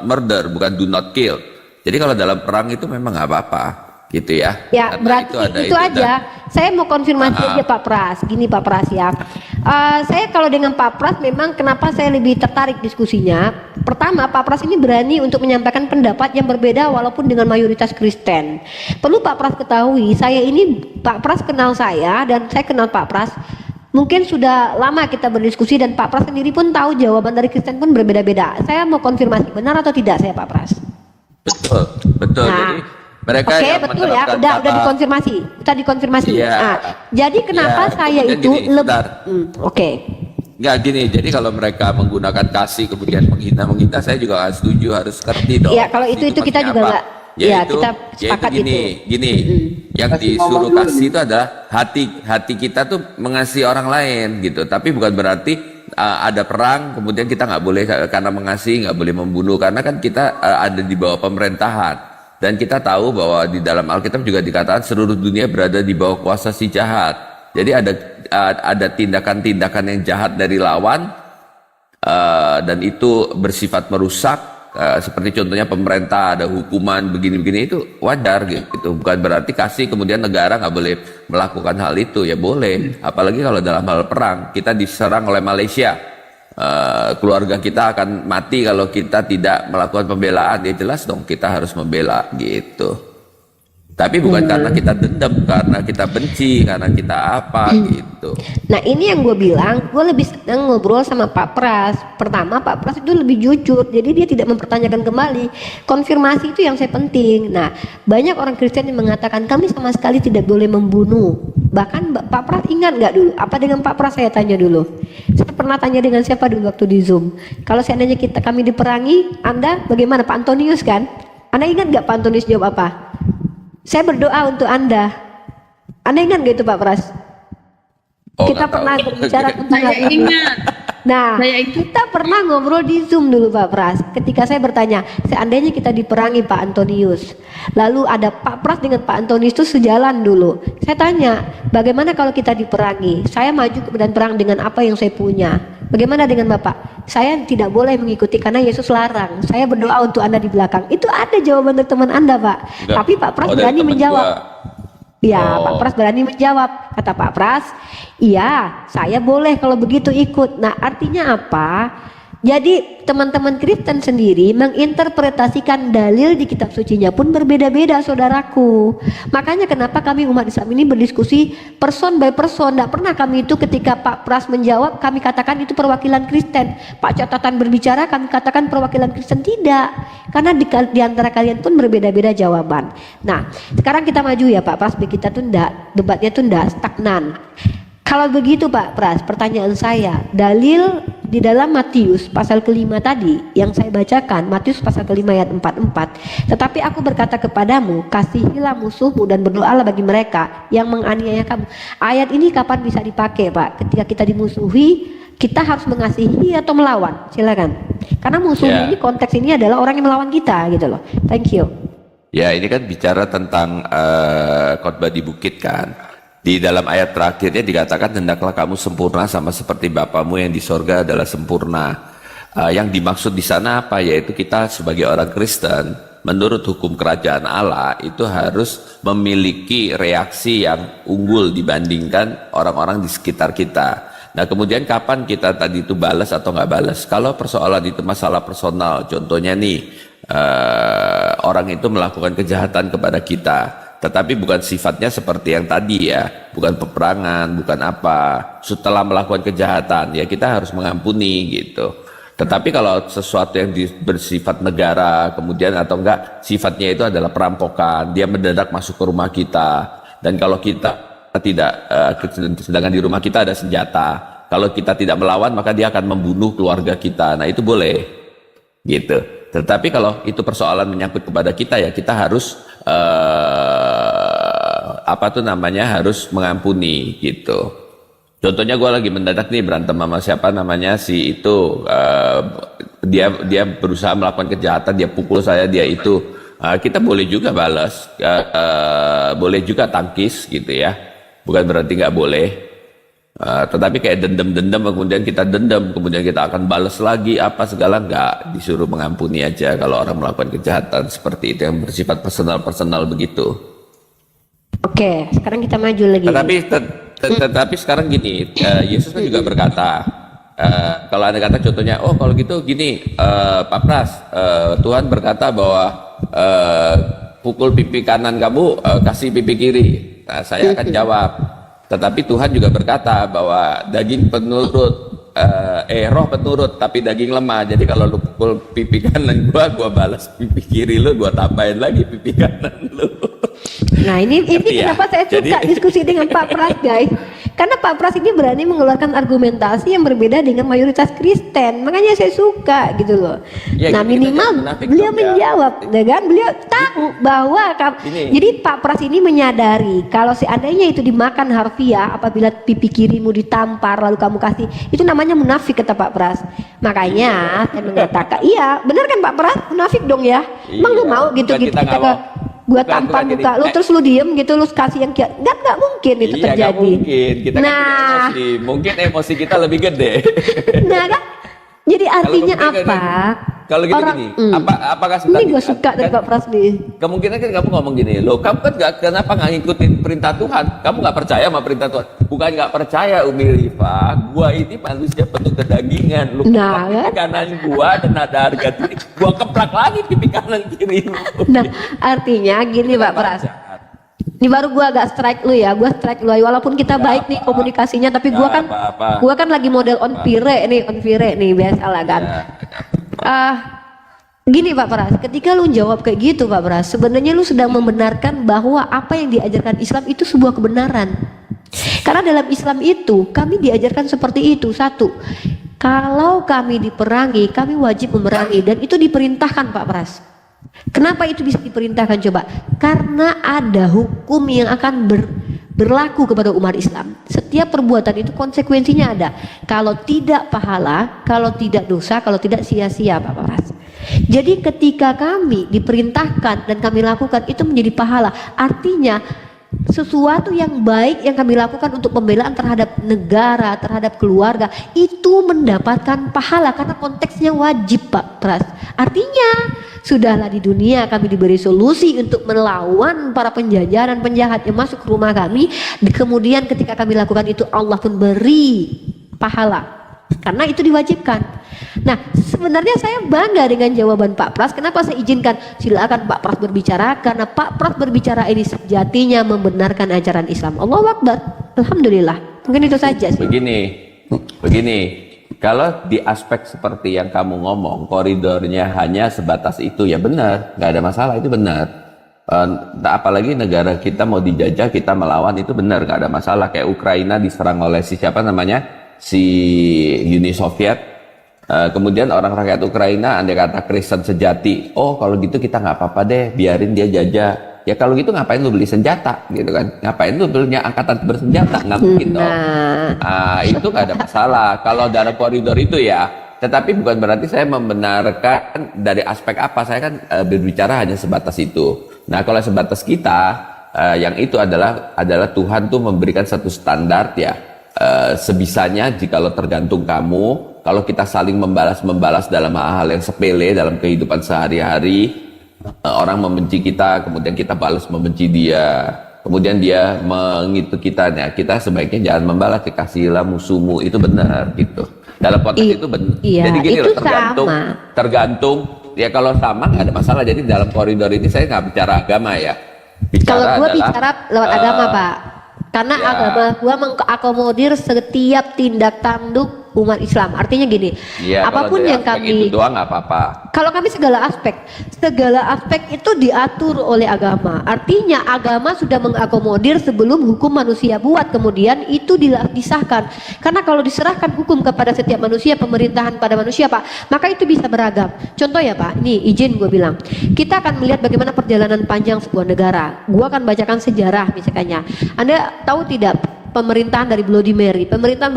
murder, bukan do not kill. Jadi kalau dalam perang itu memang nggak apa-apa, gitu ya. Ya, Karena berarti ada itu aja. Saya mau konfirmasi aja Pak Pras. Gini Pak Pras ya. Saya kalau dengan Pak Pras memang kenapa saya lebih tertarik diskusinya. Pertama, Pak Pras ini berani untuk menyampaikan pendapat yang berbeda walaupun dengan mayoritas Kristen. Perlu Pak Pras ketahui, saya ini Pak Pras kenal saya dan saya kenal Pak Pras. Mungkin sudah lama kita berdiskusi dan Pak Pras sendiri pun tahu jawaban dari Kristen pun berbeda-beda. Saya mau konfirmasi benar atau tidak saya Pak Pras. Betul. Nah, Jadi mereka oke, yang betul ya, menerapkan udah kata- dikonfirmasi. Iya. Nah, jadi kenapa Iya, saya kemudian itu gini, lebih sebentar. oke. Nggak gini, jadi kalau mereka menggunakan kasih kemudian menghina, saya juga nggak setuju, harus ngerti dong. Iya, kalau itu kita maksudnya juga apa. nggak. Iya, Yaitu- kita yaitu sepakat gini, itu. gini, yang Kasih disuruh ngomong dulu kasih itu adalah hati kita tuh mengasihi orang lain gitu, tapi bukan berarti ada perang kemudian kita nggak boleh karena mengasihi nggak boleh membunuh, karena kan kita ada di bawah pemerintahan. Dan kita tahu bahwa di dalam Alkitab juga dikatakan seluruh dunia berada di bawah kuasa si jahat. Jadi ada tindakan-tindakan yang jahat dari lawan dan itu bersifat merusak. Seperti contohnya pemerintah ada hukuman begini-begini, itu wajar gitu. Bukan berarti kasih kemudian negara nggak boleh melakukan hal itu, ya boleh. Apalagi kalau dalam hal perang kita diserang oleh Malaysia. Keluarga kita akan mati kalau kita tidak melakukan pembelaan, ya jelas dong kita harus membela gitu. Tapi bukan karena kita dendam, karena kita benci, karena kita apa gitu. Nah ini yang gue bilang, gue lebih senang ngobrol sama Pak Pras. Pertama Pak Pras itu lebih jujur, jadi dia tidak mempertanyakan kembali. Konfirmasi itu yang saya penting. Nah banyak orang Kristen yang mengatakan kami sama sekali tidak boleh membunuh. Bahkan Pak Pras ingat nggak dulu? Apa dengan Pak Pras saya tanya dulu. Saya pernah tanya dengan siapa dulu waktu di Zoom. Kalau seandainya kami diperangi, Anda bagaimana? Pak Antonius kan? Anda ingat nggak Pak Antonius jawab apa? Saya berdoa untuk Anda. Anda ingat gak itu Pak Pras? Oh, Kita nggak pernah tahu. berbicara tentang Saya ingat. Nah, Saya ingat. kita pernah ngobrol di Zoom dulu Pak Pras. Ketika saya bertanya, seandainya kita diperangi Pak Antonius, lalu ada Pak Pras dengan Pak Antonius itu sejalan dulu. Saya tanya, bagaimana kalau kita diperangi? Saya maju dan perang dengan apa yang saya punya. Bagaimana dengan Bapak? Saya tidak boleh mengikuti karena Yesus larang. Saya berdoa untuk Anda di belakang. Itu ada jawaban dari teman Anda, Pak. Enggak. Tapi Pak Pras Oh, dari berani teman menjawab. gua. Ya, Oh. Pak Pras berani menjawab. Kata Pak Pras, iya, saya boleh kalau begitu ikut. Nah, artinya apa? Jadi teman-teman Kristen sendiri menginterpretasikan dalil di kitab sucinya pun berbeda-beda saudaraku. Makanya kenapa kami umat Islam ini berdiskusi person by person. Tidak pernah kami itu ketika Pak Pras menjawab kami katakan itu perwakilan Kristen. Pak Catatan berbicara kami katakan perwakilan Kristen. Tidak. Karena di antara kalian pun berbeda-beda jawaban. Nah sekarang kita maju ya Pak Pras. Kita tuh enggak, debatnya tuh enggak stagnan. Kalau begitu Pak Pras, pertanyaan saya, dalil di dalam Matius pasal ke-5 tadi yang saya bacakan, Matius pasal ke-5 ayat 44, tetapi aku berkata kepadamu, kasihilah musuhmu dan berdoalah bagi mereka yang menganiaya kamu. Ayat ini kapan bisa dipakai Pak? Ketika kita dimusuhi, kita harus mengasihi atau melawan? Silakan. Karena musuh Ya. ini konteks ini adalah orang yang melawan kita gitu loh. Thank you. Ya ini kan bicara tentang khotbah di bukit kan. Di dalam ayat terakhirnya dikatakan hendaklah kamu sempurna sama seperti Bapamu yang di sorga adalah sempurna. Yang dimaksud di sana apa? Yaitu kita sebagai orang Kristen menurut hukum kerajaan Allah itu harus memiliki reaksi yang unggul dibandingkan orang-orang di sekitar kita. Nah kemudian kapan kita tadi itu balas atau nggak balas? Kalau persoalan itu masalah personal, contohnya nih orang itu melakukan kejahatan kepada kita, tetapi bukan sifatnya seperti yang tadi ya, bukan peperangan, bukan apa. Setelah melakukan kejahatan ya kita harus mengampuni gitu. Tetapi kalau sesuatu yang bersifat negara kemudian atau enggak sifatnya itu adalah perampokan, dia mendadak masuk ke rumah kita, dan kalau kita tidak sedangkan di rumah kita ada senjata, kalau kita tidak melawan maka dia akan membunuh keluarga kita. Nah itu boleh gitu. Tetapi kalau itu persoalan menyangkut kepada kita ya kita harus harus mengampuni gitu. Contohnya gue lagi mendadak nih berantem sama siapa namanya si itu, dia berusaha melakukan kejahatan, dia pukul saya, dia itu, kita boleh juga balas, boleh juga tangkis gitu ya, bukan berarti nggak boleh. Tetapi kayak dendam kemudian kita dendam kemudian kita akan balas lagi apa segala, nggak, disuruh mengampuni aja kalau orang melakukan kejahatan seperti itu yang bersifat personal begitu. Oke, sekarang kita maju lagi. Tetapi sekarang gini, Yesus kan juga berkata, kalau Anda kata contohnya, oh kalau gitu gini, Pak Pras, Tuhan berkata bahwa pukul pipi kanan kamu, kasih pipi kiri. Nah, saya akan jawab, tetapi Tuhan juga berkata bahwa daging penurut, roh penurut, tapi daging lemah. Jadi kalau lu pukul pipi kanan gua balas pipi kiri lu, gua tambahin lagi pipi kanan lu. Nah ini Ya, kenapa saya suka jadi- diskusi dengan Pak Pras guys. Karena Pak Pras ini berani mengeluarkan argumentasi yang berbeda dengan mayoritas Kristen. Makanya saya suka gitu loh. Ya, Nah kita minimal jangan munafik beliau dong, ya. menjawab, ya kan? Beliau tahu bahwa Ini. jadi Pak Pras ini menyadari kalau seandainya itu dimakan harfiah, apabila pipi kirimu ditampar lalu kamu kasih, itu namanya munafik kata Pak Pras. Makanya saya mengatakan, iya benar kan Pak Pras? Munafik dong ya. Emang lu Iya, mau gitu bukan kita nggak mau. gua Bukan, tampar bukan, muka jadi- lu terus lu diem gitu, lu kasih yang nggak mungkin itu Iya, nggak terjadi. mungkin. Kita kan punya emosi. Mungkin emosi kita lebih gede. Nah kan, jadi artinya Kalau begitu, apa? Kalau gitu gini, apakah sebentar ini gue suka dari Pak Pras nih. Kemungkinan kan kamu ngomong gini, loh kamu kan kenapa nggak ngikutin perintah Tuhan? Kamu nggak percaya sama perintah Tuhan? Bukan nggak percaya Umi Rifa, gua ini manusia penuh kedagingan. Lu Nah, pipi kanan gua dan ada harga diri, gua keplak lagi pipi kanan kiri lu. Nah artinya gini Pak Pras. Ini baru gua agak strike lu ya, gua strike lu. Walaupun kita baik nih komunikasinya, tapi gua kan lagi model on fire nih, biasalah kan. Gini Pak Pras, ketika lu jawab kayak gitu Pak Pras, sebenarnya lu sedang membenarkan bahwa apa yang diajarkan Islam itu sebuah kebenaran. Karena dalam Islam itu kami diajarkan seperti itu. Satu, kalau kami diperangi, kami wajib memerangi, dan itu diperintahkan Pak Pras. Kenapa itu bisa diperintahkan coba? Karena ada hukum yang akan berlaku kepada umat Islam. Setiap perbuatan itu konsekuensinya ada. Kalau tidak pahala, kalau tidak dosa, kalau tidak sia-sia Pak Pras. Jadi ketika kami diperintahkan dan kami lakukan itu menjadi pahala. Artinya sesuatu yang baik yang kami lakukan untuk pembelaan terhadap negara, terhadap keluarga, itu mendapatkan pahala karena konteksnya wajib Pak Pras. Artinya sudahlah di dunia kami diberi solusi untuk melawan para penjajah dan penjahat yang masuk ke rumah kami. Kemudian ketika kami lakukan itu Allah pun beri pahala karena itu diwajibkan. Nah sebenarnya saya bangga dengan jawaban Pak Pras. Kenapa saya izinkan silakan Pak Pras berbicara? Karena Pak Pras berbicara ini sejatinya membenarkan ajaran Islam. Allahu Akbar, alhamdulillah. Mungkin itu saja sih. Begini, kalau di aspek seperti yang kamu ngomong, koridornya hanya sebatas itu, ya benar, nggak ada masalah, itu benar. Apalagi negara kita mau dijajah, kita melawan, itu benar, nggak ada masalah. Kayak Ukraina diserang oleh si Uni Soviet. Kemudian orang rakyat Ukraina andai kata Kristen sejati, oh kalau gitu kita nggak apa-apa deh, biarin dia jajah. Ya kalau gitu ngapain lu beli senjata gitu kan? Ngapain lu belinya angkatan bersenjata? Nggak mungkin dong. Itu nggak ada masalah kalau dalam koridor itu ya. Tetapi bukan berarti saya membenarkan dari aspek apa. Saya kan berbicara hanya sebatas itu. Nah kalau sebatas kita, yang itu adalah Tuhan tuh memberikan satu standar ya. Sebisanya jikalau tergantung kamu. Kalau kita saling membalas dalam hal-hal yang sepele dalam kehidupan sehari-hari, orang membenci kita, kemudian kita balas membenci dia, kemudian dia mengitu kita, ya kita sebaiknya jangan membalas, kasihilah musuhmu, itu benar gitu. Dalam konteks itu benar. Iya, jadi gini itu loh, tergantung. Ya kalau sama nggak ada masalah. Jadi dalam koridor ini saya nggak bicara agama ya. Kalau gua bicara lewat agama Pak. Karena agama gua mengakomodir setiap tindak tanduk umat Islam. Artinya gini, apapun yang kami itu doang nggak apa-apa. Kalau kami segala aspek itu diatur oleh agama. Artinya agama sudah mengakomodir sebelum hukum manusia buat, kemudian itu disahkan. Karena kalau diserahkan hukum kepada setiap manusia, pemerintahan pada manusia Pak, maka itu bisa beragam. Contoh ya Pak, nih izin gue bilang, kita akan melihat bagaimana perjalanan panjang sebuah negara. Gue akan bacakan sejarah misalnya. Anda tahu tidak? Pemerintahan dari Bloody Mary. Pemerintahan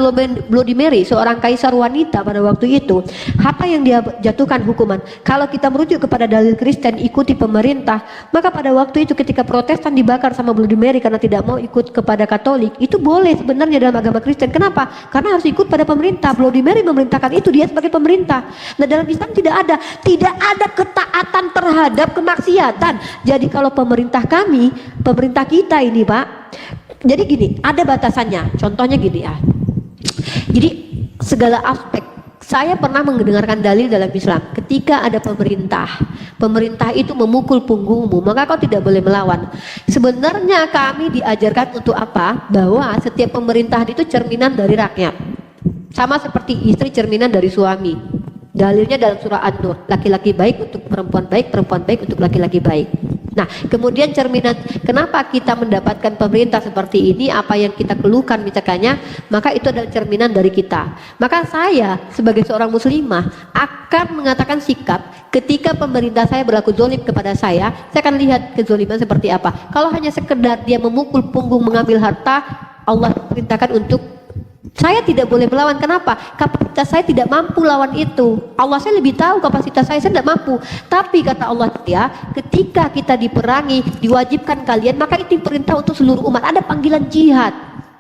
Bloody Mary, seorang kaisar wanita pada waktu itu, apa yang dia jatuhkan hukuman? Kalau kita merujuk kepada dalil Kristen, ikuti pemerintah, maka pada waktu itu ketika Protestan dibakar sama Bloody Mary karena tidak mau ikut kepada Katolik, itu boleh sebenarnya dalam agama Kristen. Kenapa? Karena harus ikut pada pemerintah. Bloody Mary memerintahkan itu, dia sebagai pemerintah. Nah dalam Islam tidak ada ketaatan terhadap kemaksiatan. Jadi kalau pemerintah kita ini Pak, jadi gini, ada batasannya. Contohnya gini ya. Jadi segala aspek. Saya pernah mendengarkan dalil dalam Islam. Ketika ada pemerintah itu memukul punggungmu, maka kau tidak boleh melawan. Sebenarnya kami diajarkan untuk apa? Bahwa setiap pemerintahan itu cerminan dari rakyat. Sama seperti istri cerminan dari suami. Dalilnya dalam surah An-Nur, laki-laki baik untuk perempuan baik untuk laki-laki baik. Nah, kemudian cerminan, kenapa kita mendapatkan pemerintah seperti ini, apa yang kita keluhkan misalkannya, maka itu adalah cerminan dari kita. Maka saya sebagai seorang muslimah akan mengatakan sikap ketika pemerintah saya berlaku zolim kepada saya akan lihat kezoliman seperti apa. Kalau hanya sekedar dia memukul punggung, mengambil harta, Allah perintahkan untuk saya tidak boleh melawan. Kenapa? Kapasitas saya tidak mampu lawan itu. Allah saya lebih tahu kapasitas saya tidak mampu. Tapi kata Allah ya, ketika kita diperangi, diwajibkan kalian, maka itu perintah untuk seluruh umat. Ada panggilan jihad.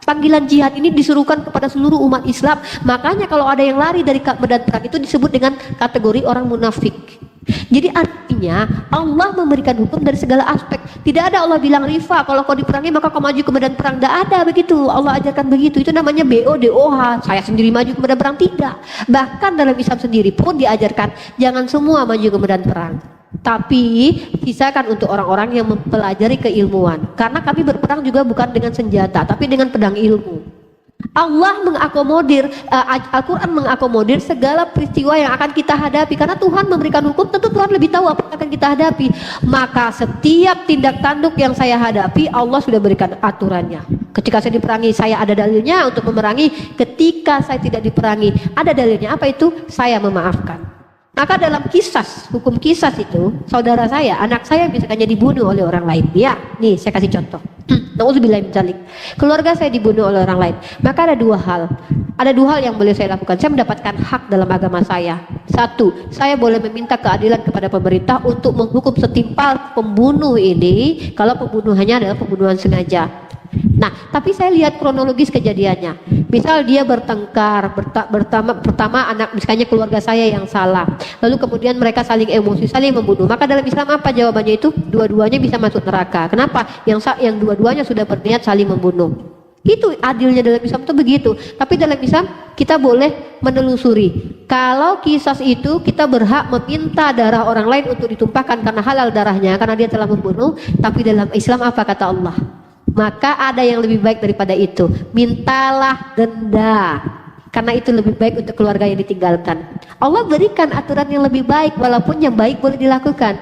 Panggilan jihad ini disuruhkan kepada seluruh umat Islam. Makanya kalau ada yang lari dari medan perang itu disebut dengan kategori orang munafik. Jadi artinya Allah memberikan hukum dari segala aspek. Tidak ada Allah bilang Rifa kalau kau diperangi maka kau maju ke medan perang. Tidak ada begitu. Allah ajarkan begitu. Itu namanya BODOH. Saya sendiri maju ke medan perang, tidak. Bahkan dalam Islam sendiri pun diajarkan jangan semua maju ke medan perang. Tapi sisakan untuk orang-orang yang mempelajari keilmuan. Karena kami berperang juga bukan dengan senjata, tapi dengan pedang ilmu. Allah mengakomodir, Al-Quran mengakomodir segala peristiwa yang akan kita hadapi. Karena Tuhan memberikan hukum, tentu Tuhan lebih tahu apa yang akan kita hadapi. Maka setiap tindak tanduk yang saya hadapi, Allah sudah berikan aturannya. Ketika saya diperangi, saya ada dalilnya untuk memerangi. Ketika saya tidak diperangi, ada dalilnya. Apa itu? Saya memaafkan. Maka dalam kisas, hukum kisas itu, saudara saya, anak saya misalnya dibunuh oleh orang lain. Ya, nih saya kasih contoh. Nauzubillah min dzalik. Keluarga saya dibunuh oleh orang lain. Maka ada dua hal. Ada dua hal yang boleh saya lakukan. Saya mendapatkan hak dalam agama saya. Satu, saya boleh meminta keadilan kepada pemerintah untuk menghukum setimpal pembunuh ini kalau pembunuhannya adalah pembunuhan sengaja. Nah, tapi saya lihat kronologis kejadiannya. Misal dia bertengkar, pertama anak, misalnya keluarga saya yang salah. Lalu kemudian mereka saling emosi, saling membunuh. Maka dalam Islam apa jawabannya itu? Dua-duanya bisa masuk neraka. Kenapa? Yang dua-duanya sudah berniat saling membunuh. Itu adilnya dalam Islam itu begitu. Tapi dalam Islam kita boleh menelusuri. Kalau kisas itu kita berhak meminta darah orang lain untuk ditumpahkan karena halal darahnya, karena dia telah membunuh. Tapi dalam Islam apa kata Allah? Maka ada yang lebih baik daripada itu. Mintalah denda, karena itu lebih baik untuk keluarga yang ditinggalkan. Allah berikan aturan yang lebih baik, walaupun yang baik boleh dilakukan.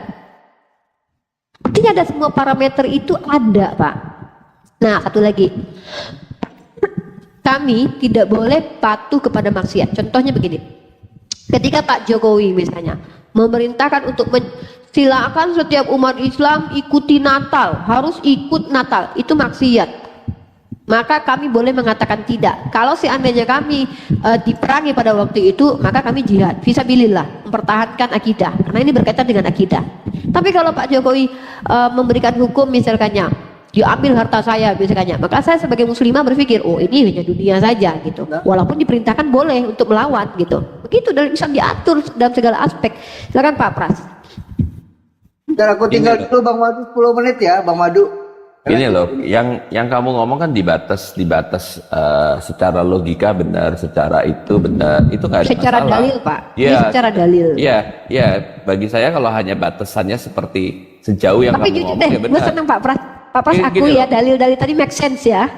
Artinya ada semua parameter itu ada, Pak. Nah, satu lagi, kami tidak boleh patuh kepada maksiat. Contohnya begini, ketika Pak Jokowi misalnya memerintahkan untuk silakan setiap umat Islam ikuti Natal, harus ikut Natal, itu maksiat. Maka kami boleh mengatakan tidak. Kalau seandainya kami diperangi pada waktu itu, maka kami jihad fisabilillah, mempertahankan akidah, karena ini berkaitan dengan akidah. Tapi kalau Pak Jokowi memberikan hukum misalkannya, ya ambil harta saya misalkannya, maka saya sebagai muslimah berpikir, oh ini hanya dunia saja gitu. Walaupun diperintahkan boleh untuk melawan gitu. Begitu dalam Islam diatur dalam segala aspek. Silakan Pak Pras. Ntar aku tinggal dulu Bang Madu 10 menit ya Bang Madu. Ini loh, yang kamu ngomong kan dibatas secara logika benar, secara itu benar, itu nggak ada Secara masalah. dalil Pak. Iya, Ini secara dalil. Iya. Bagi saya kalau hanya batasannya seperti sejauh yang Tapi kamu jujur ngomong deh, ya gue benar. seneng Pak Pras. Pak Pras Gini aku loh. ya dalil-dalil tadi make sense ya.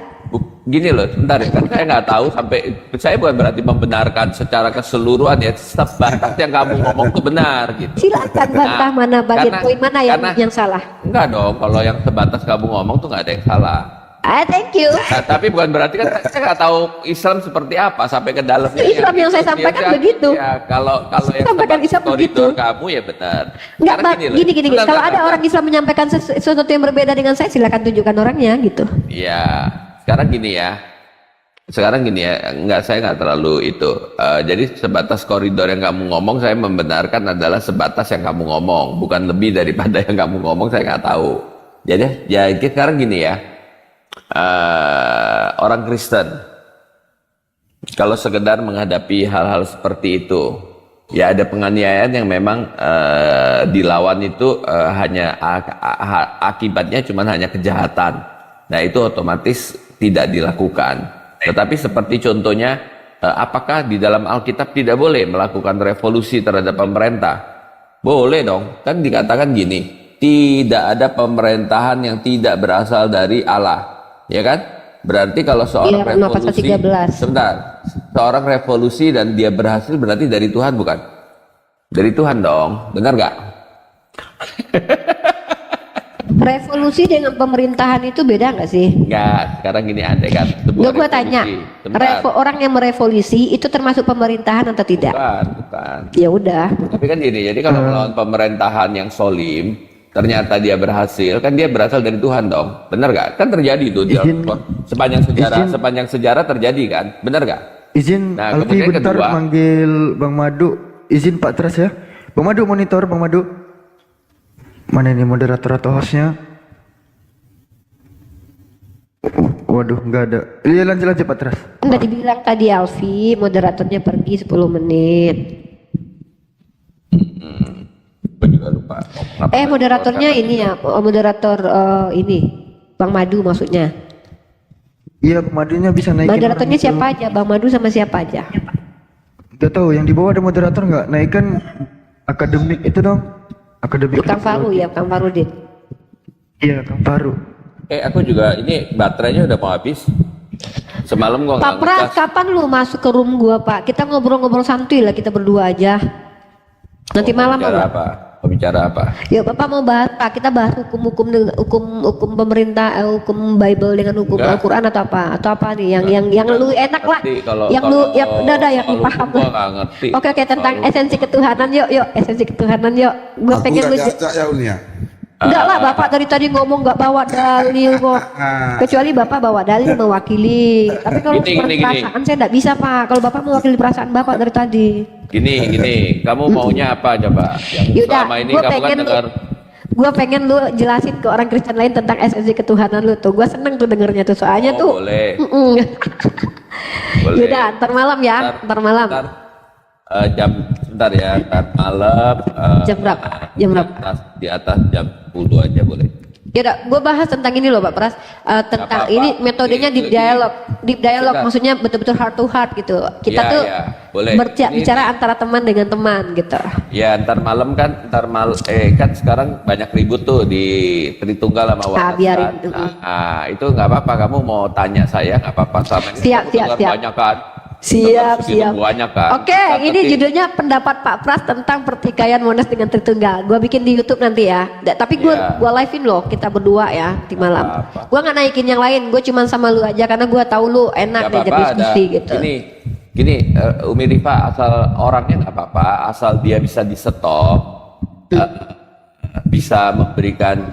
Gini loh, sebentar ya, kan saya nggak tahu sampai, saya bukan berarti membenarkan secara keseluruhan ya, sebatas yang kamu ngomong itu benar gitu. Silakan bantah mana bagian karena- poin mana yang salah. Enggak dong, kalau yang sebatas kamu ngomong tuh nggak ada yang salah. Thank you. Nah, tapi bukan berarti kan saya nggak tahu Islam seperti apa sampai ke dalamnya. Islam yang saya sampaikan begitu. Ya, kalau yang Sampaikan sebatas Islam begitu. koridor kamu ya benar. Enggak, Karena Pak. loh, Gini. sebentar, Kalau ada sebentar. orang Islam menyampaikan sesuatu yang berbeda dengan saya, silakan tunjukkan orangnya gitu. Ya, sekarang gini ya. Saya nggak terlalu itu. Jadi sebatas koridor yang kamu ngomong, saya membenarkan adalah sebatas yang kamu ngomong, bukan lebih daripada yang kamu ngomong. Saya nggak tahu. Jadi ya sekarang gini ya. Orang Kristen kalau sekedar menghadapi hal-hal seperti itu, ya ada penganiayaan yang memang dilawan itu hanya akibatnya cuma hanya kejahatan. Nah itu otomatis tidak dilakukan. Tetapi seperti contohnya, apakah di dalam Alkitab tidak boleh melakukan revolusi terhadap pemerintah? Boleh dong, kan dikatakan gini, tidak ada pemerintahan yang tidak berasal dari Allah, ya kan? Berarti kalau seorang Iya, Roma pasal revolusi, 13. sebentar, seorang revolusi dan dia berhasil berarti dari Tuhan bukan? Dari Tuhan dong, benar nggak? Revolusi dengan pemerintahan itu beda nggak sih? Enggak, sekarang gini ada kan. sebuah Gue tanya, revolusi. Sebentar. orang yang merevolusi itu termasuk pemerintahan atau tidak? Bukan. Ya udah. Tapi kan gini, jadi kalau melawan pemerintahan yang solim, ternyata dia berhasil, kan dia berasal dari Tuhan dong, benar gak? Kan terjadi itu di Izin- sepanjang sejarah terjadi kan, benar gak? Izin Nah, Alfi kemudian bentar kedua. manggil Bang Madu. Izin Pak Tras ya. Bang Madu monitor Bang Madu. Mana ini moderator atau hostnya? Waduh, nggak ada. Iya lanjut Pak Tras. Udah dibilang tadi Alfi, moderatornya pergi 10 menit. Gue juga lupa. Moderatornya ini ya, moderator ini, Bang Madu maksudnya. Iya, Bang Madunya bisa naikin. Moderatornya orang itu. siapa aja? Bang Madu sama siapa aja? Gak tahu, yang di bawah ada moderator nggak? Naikkan akademik itu dong. Akademik Kang Faru ya, Kang Farudin. Iya, Kang Faru. Aku juga ini baterainya udah mau habis. Semalam gua Pak nggak Pras, ngecas. kapan lu masuk ke room gua, Pak? Kita ngobrol-ngobrol santuy lah, kita berdua aja. Nanti Mau malam bicara apa? apa? Mau bicara apa? Ya Bapak mau bahas Pak, kita bahas hukum-hukum dengan hukum pemerintah, hukum Bible dengan hukum Enggak. Al-Qur'an atau apa? Atau apa nih yang lu enak lah. Ngerti kalau- Yang lu kalau- yang udah yang lu kalau paham gua lah. nggak ngerti. Oke tentang Kalau- esensi ketuhanan yuk, esensi ketuhanan yuk. Gua Aku pengen nggak lu diajak ya Uni ya. enggak lah Bapak dari tadi ngomong nggak bawa dalil kok. Kecuali Bapak bawa dalil mewakili. Tapi kalau Gini. perasaan saya enggak bisa Pak. Kalau Bapak mewakili perasaan Bapak dari tadi. Gini, kamu maunya apa coba? Yang Yaudah, selama ini gua kamu kan pengen dengar. Gue pengen lu jelasin ke orang Kristen lain tentang esensi ketuhanan lu tuh. Gue seneng tuh dengernya tuh soalnya Oh, tuh. boleh. Boleh. Yaudah, ntar malam ya, ntar malam. Sebentar ya, ntar malam. Jam berapa? Jam berapa? Di atas jam 10 aja boleh. Yaudah, gue bahas tentang ini loh Pak Pras. Tentang apa-apa. ini metodenya Ini- deep dialogue. Deep dialogue Sudah. maksudnya betul-betul heart to heart gitu. Kita Iya, tuh iya, boleh. Ini- bicara antara teman dengan teman gitu. Ya ntar malam kan, kan sekarang banyak ribut tuh di Tritunggal sama Waras biarin. kan. Nah, itu nggak apa-apa, kamu mau tanya saya nggak apa-apa sama ini. Siap, kamu siap, dengar siap. banyak kan. Siap, Dengar segitu siap. banyak kan. Oke, Kita ini ketik. judulnya pendapat Pak Pras tentang pertikaian Monas dengan Tritunggal. Gua bikin di YouTube nanti ya. Tapi Iya. gua live-in loh, kita berdua ya di malam. Apa-apa. Gua nggak naikin yang lain, gue cuman sama lu aja karena gua tahu lu enak Nggak diajak apa-apa, diskusi gitu. Gini, Umi Rifa, asal orangnya nggak apa-apa, asal dia bisa di-stop, bisa memberikan.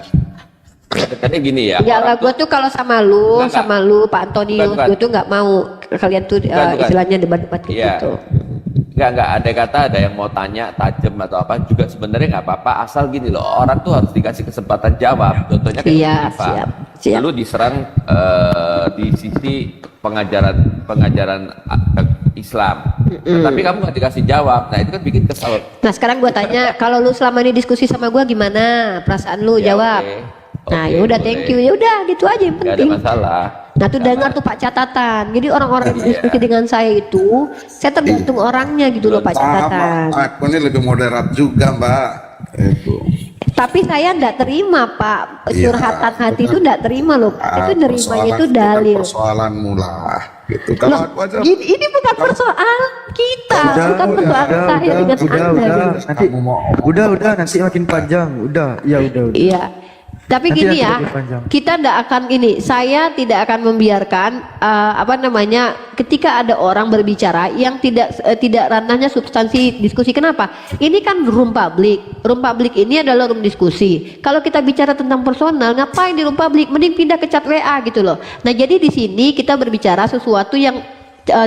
Katanya gini ya. Enggak lah, orang gue tuh kalau sama lu, Enggak. sama lu, Pak Antonius, Bukan. gue tuh nggak mau kalian tuh Bukan. istilahnya debat-debat kayak Iya. gitu. Enggak, ada kata ada yang mau tanya tajam atau apa juga sebenarnya nggak apa-apa, asal gini loh, orang tuh harus dikasih kesempatan jawab. Contohnya kayak Iya, Umi Rifa. siap. Lu diserang di sisi pengajaran Islam. Tapi kamu nggak dikasih jawab. Nah, itu kan bikin kesal. Nah sekarang gue tanya, kalau lu selama ini diskusi sama gue gimana perasaan lu? Ya, Jawab. oke. Nah Oke, yaudah, boleh. thank you. Yaudah gitu aja yang Nggak ada penting. masalah. Nah tuh dengar tuh Pak catatan. Jadi orang-orang yang Iya. diskusi dengan saya itu, saya tergantung orangnya gitu loh Pak catatan. Sama, aku ini lebih moderat juga Mbak. Itu. Tapi saya enggak terima Pak, Iya, curhatan hati itu bukan. enggak terima loh Pak. Itu nerimanya itu Bukan dalil. persoalanmu lah. Gitu. Kalau Loh, aku aja. ini bukan persoalan kita, bukan persoalan saya dengan Anda. Nanti Kamu mau udah nanti makin panjang. Udah. Iya. Tapi Nanti gini nanti ya, lebih panjang. kita tidak akan ini. Saya tidak akan membiarkan ketika ada orang berbicara yang tidak ranahnya substansi diskusi. Kenapa? Ini kan room public. Room public ini adalah room diskusi. Kalau kita bicara tentang personal, ngapain di room public? Mending pindah ke chat WA gitu loh. Nah jadi di sini kita berbicara sesuatu yang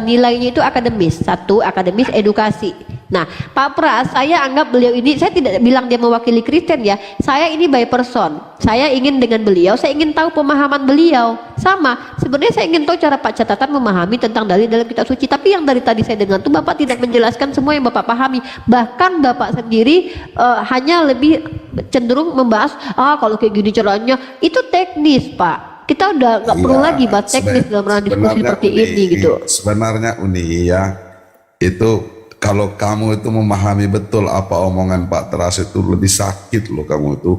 nilainya itu akademis. Satu, akademis edukasi. Nah, Pak Pras, saya anggap beliau ini, saya tidak bilang dia mewakili Kristen ya. Saya ini by person. Saya ingin dengan beliau, saya ingin tahu pemahaman beliau. Sama, sebenarnya saya ingin tahu cara Pak Catatan memahami tentang dalil dalam kitab suci. Tapi yang dari tadi saya dengar tuh Bapak tidak menjelaskan semua yang Bapak pahami. Bahkan Bapak sendiri hanya lebih cenderung membahas, kalau kayak gini caranya, itu teknis Pak. Kita udah nggak perlu Iya, lagi bahas teknis dalam ranah diskusi sebenarnya seperti Uni, ini gitu. Sebenarnya Uni ya, itu kalau kamu itu memahami betul apa omongan Pak Teras itu lebih sakit loh kamu itu.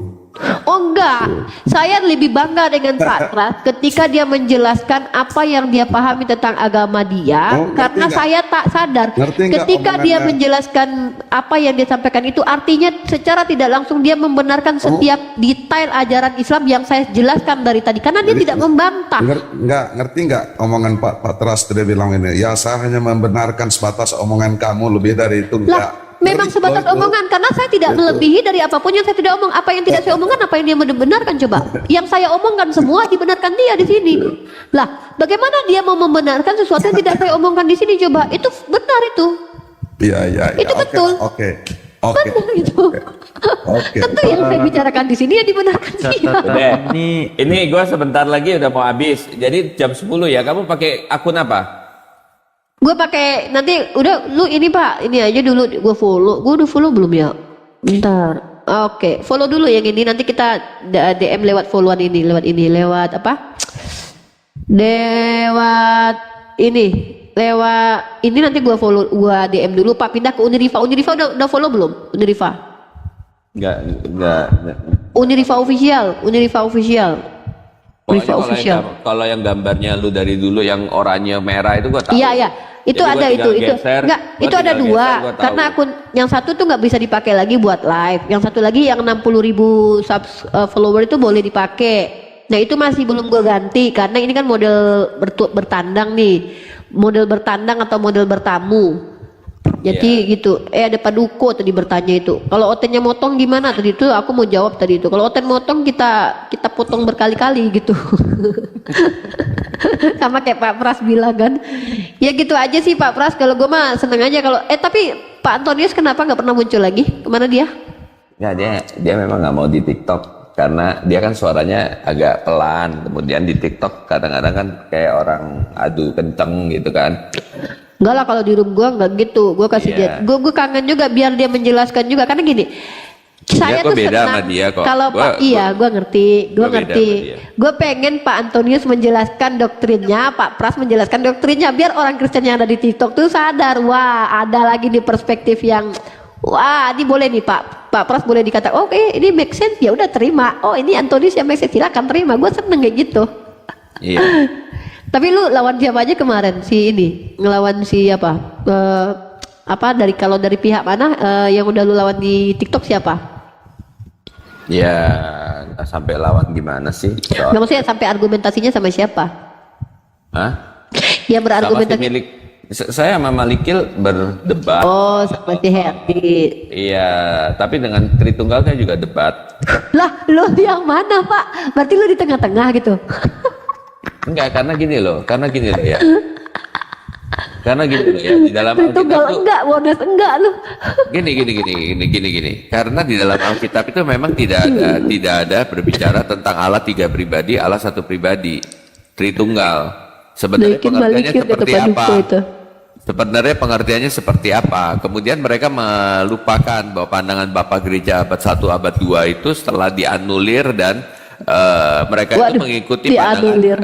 Oh enggak, saya lebih bangga dengan Pak Pras ketika dia menjelaskan apa yang dia pahami tentang agama dia, Oh, ngerti karena nggak? saya tak sadar Ngerti nggak ketika dia omongannya? menjelaskan apa yang dia sampaikan itu artinya secara tidak langsung dia membenarkan setiap detail ajaran Islam yang saya jelaskan dari tadi karena dia Jadi, tidak membantah. Ngerti nggak omongan Pak Teras dia bilang ini? Ya saya hanya membenarkan sebatas omongan kamu, lebih dari itu enggak. Memang Ngerti, sebatas kalau itu- omongan karena saya tidak Betul. melebihi dari apapun yang saya tidak omong. Apa yang tidak saya omongkan, apa yang dia membenarkan coba. Yang saya omongkan semua dibenarkan dia di sini. Lah, bagaimana dia mau membenarkan sesuatu yang tidak saya omongkan di sini coba? Itu benar itu. Iya iya. Itu Oke, betul. Oke. Benar itu. Oke. Tentu yang saya bicarakan di sini ya dibenarkan dia. Udah, ini gue sebentar lagi udah mau habis. Jadi jam 10 ya. Kamu pakai akun apa? Gue pakai nanti udah lu ini Pak, ini aja dulu gue follow. Gue udah follow belum ya? Bentar. Oke, follow dulu yang ini nanti kita DM lewat followan ini, lewat apa? Lewat ini nanti gua follow, gua DM dulu Pak, pindah ke Unirifa. Unirifa udah follow belum? Unirifa. Enggak. Uniriva official. Pokoknya Riva official. kalau yang gambarnya lu dari dulu yang oranye merah itu gua tahu. Iya. Itu Jadi gua ada tinggal itu. geser, Enggak, gua itu ada tinggal dua. geser, gua tahu. Karena akun yang satu tuh nggak bisa dipakai lagi buat live. Yang satu lagi yang 60.000 follower itu boleh dipakai. Nah itu masih belum gue ganti karena ini kan model bertandang nih, model bertandang atau model bertamu. Jadi gitu. Ada Paduko tadi bertanya itu. Kalau Otennya motong gimana tadi itu? Aku mau jawab tadi itu. Kalau Oten motong kita potong berkali-kali gitu. Sama kayak Pak Pras bilang kan. Ya gitu aja sih Pak Pras. Kalau gue mah seneng aja kalau. Tapi Pak Antonius kenapa nggak pernah muncul lagi? Kemana dia? Nggak, dia memang nggak mau di TikTok karena dia kan suaranya agak pelan. Kemudian di TikTok kadang-kadang kan kayak orang adu kenceng gitu kan. Enggak lah, kalau di room gue nggak gitu. Gue kasih dia. Gue kangen juga biar dia menjelaskan juga karena gini. Saya Kok tuh beda senang sama dia kok. kalau gue ngerti. Gue pengen Pak Antonius menjelaskan doktrinnya, Pak Pras menjelaskan doktrinnya biar orang Kristen yang ada di TikTok tuh sadar. Wah, ada lagi nih perspektif yang wah, ini boleh nih Pak Pras boleh dikatakan, oke, ini make sense, ya udah terima. Oh, ini Antonius yang make sense, silakan terima. Gue seneng kayak gitu. Iya. Tapi lu lawan siapa aja kemarin si ini? Ngelawan si apa? Kalau dari pihak mana yang udah lu lawan di TikTok siapa? Ya, nggak sampai lawan gimana sih? Nggak, maksudnya sampai argumentasinya sama siapa? Hah? Yang berargumentasi. Saya sama Malikil berdebat. Oh, seperti Herdi. Iya, tapi dengan Tritunggal saya juga debat. Lah, lu yang mana, Pak? Berarti lu di tengah-tengah gitu. Enggak, karena gini loh ya. Karena gini loh ya, di dalam Tritunggal Alkitab itu enggak, bonus enggak lu. gini. Karena di dalam Alkitab itu memang tidak ada berbicara tentang Allah 3 pribadi, Allah 1 pribadi, Tritunggal. Sebenarnya Naikin pengertiannya balikin kata seperti Paduko apa? itu. Sebenarnya pengertiannya seperti apa? Kemudian mereka melupakan bahwa pandangan Bapak Gereja abad 1, abad 2 itu setelah dianulir dan mereka itu mengikuti dianulir.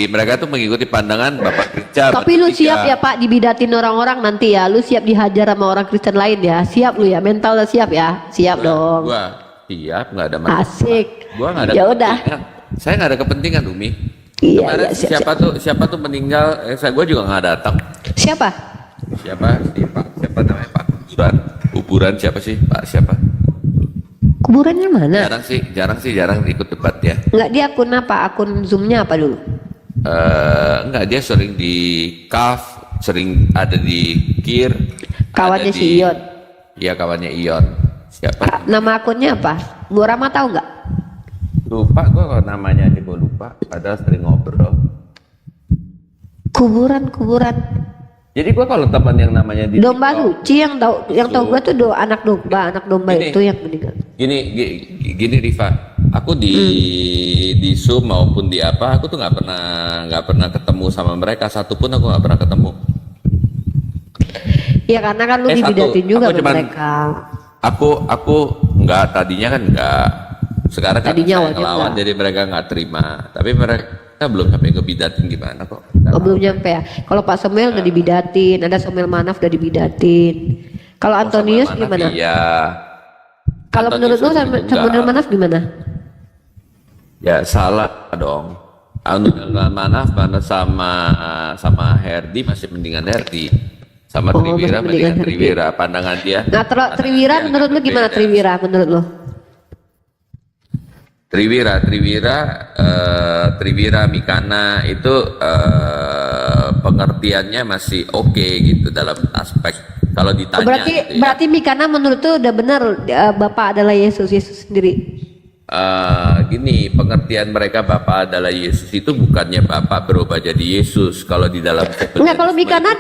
Mereka itu mengikuti pandangan Bapak Gereja. Tapi lu siap ya Pak dibidatin orang-orang nanti ya? Lu siap dihajar sama orang Kristen lain ya? Siap lu ya? Mental lu siap ya? Siap dong. Gua siap, nggak ada masalah. Asik. Gua nggak ada. Ya udah. Saya nggak ada kepentingan, Umi. Iya, Kemarin siap. siapa tuh meninggal? Gue juga nggak datang. Siapa? Siapa namanya Pak Kuburan siapa sih Pak siapa? Kuburannya mana? Jarang ikut debat ya. Enggak, dia akun apa? Akun Zoom-nya apa dulu? Enggak, dia sering di KAF, sering ada di KIR. Kawannya ada si Ion. Iya, kawannya Ion. Siapa? Nama akunnya apa? Bu Rama tahu nggak? Lupa gue namanya aja gue lupa. Padahal sering ngobrol. Kuburan. Jadi gue kalau teman yang namanya di Domba TikTok, suci yang tahu gue tuh anak domba Gini. itu yang meninggal. Gini Riva, aku di Zoom maupun di apa, aku tuh nggak pernah ketemu sama mereka, satupun aku nggak pernah ketemu. Ya karena kan lu dibidatin juga sama mereka. Aku nggak, tadinya kan nggak, sekarang kan Tadinya saya awalnya ngelawan nggak. jadi mereka nggak terima, tapi mereka belum sampai ngebidatin gimana kok. Oh, belum nyampe ya. Kalau Pak Samuel udah dibidatin, ada Samuel Manaf udah dibidatin. Kalau Antonius gimana? Iya. Kalau menurut lu Samuel Manaf gimana? Ya salah dong. Manaf sama Herdi masih mendingan Herdi. Sama Oh, Triwira masih mendingan mendingan Herdi. Triwira, pandangan dia. Nah, Triwira menurut lu gimana Triwira menurut lu? Triwira Mikana itu pengertiannya masih oke gitu dalam aspek kalau ditanya. Berarti Mikana menurut tuh udah benar Bapak adalah Yesus sendiri. Gini, pengertian mereka Bapak adalah Yesus itu bukannya Bapak berubah jadi Yesus. Kalau di dalam Enggak, kalau Mikana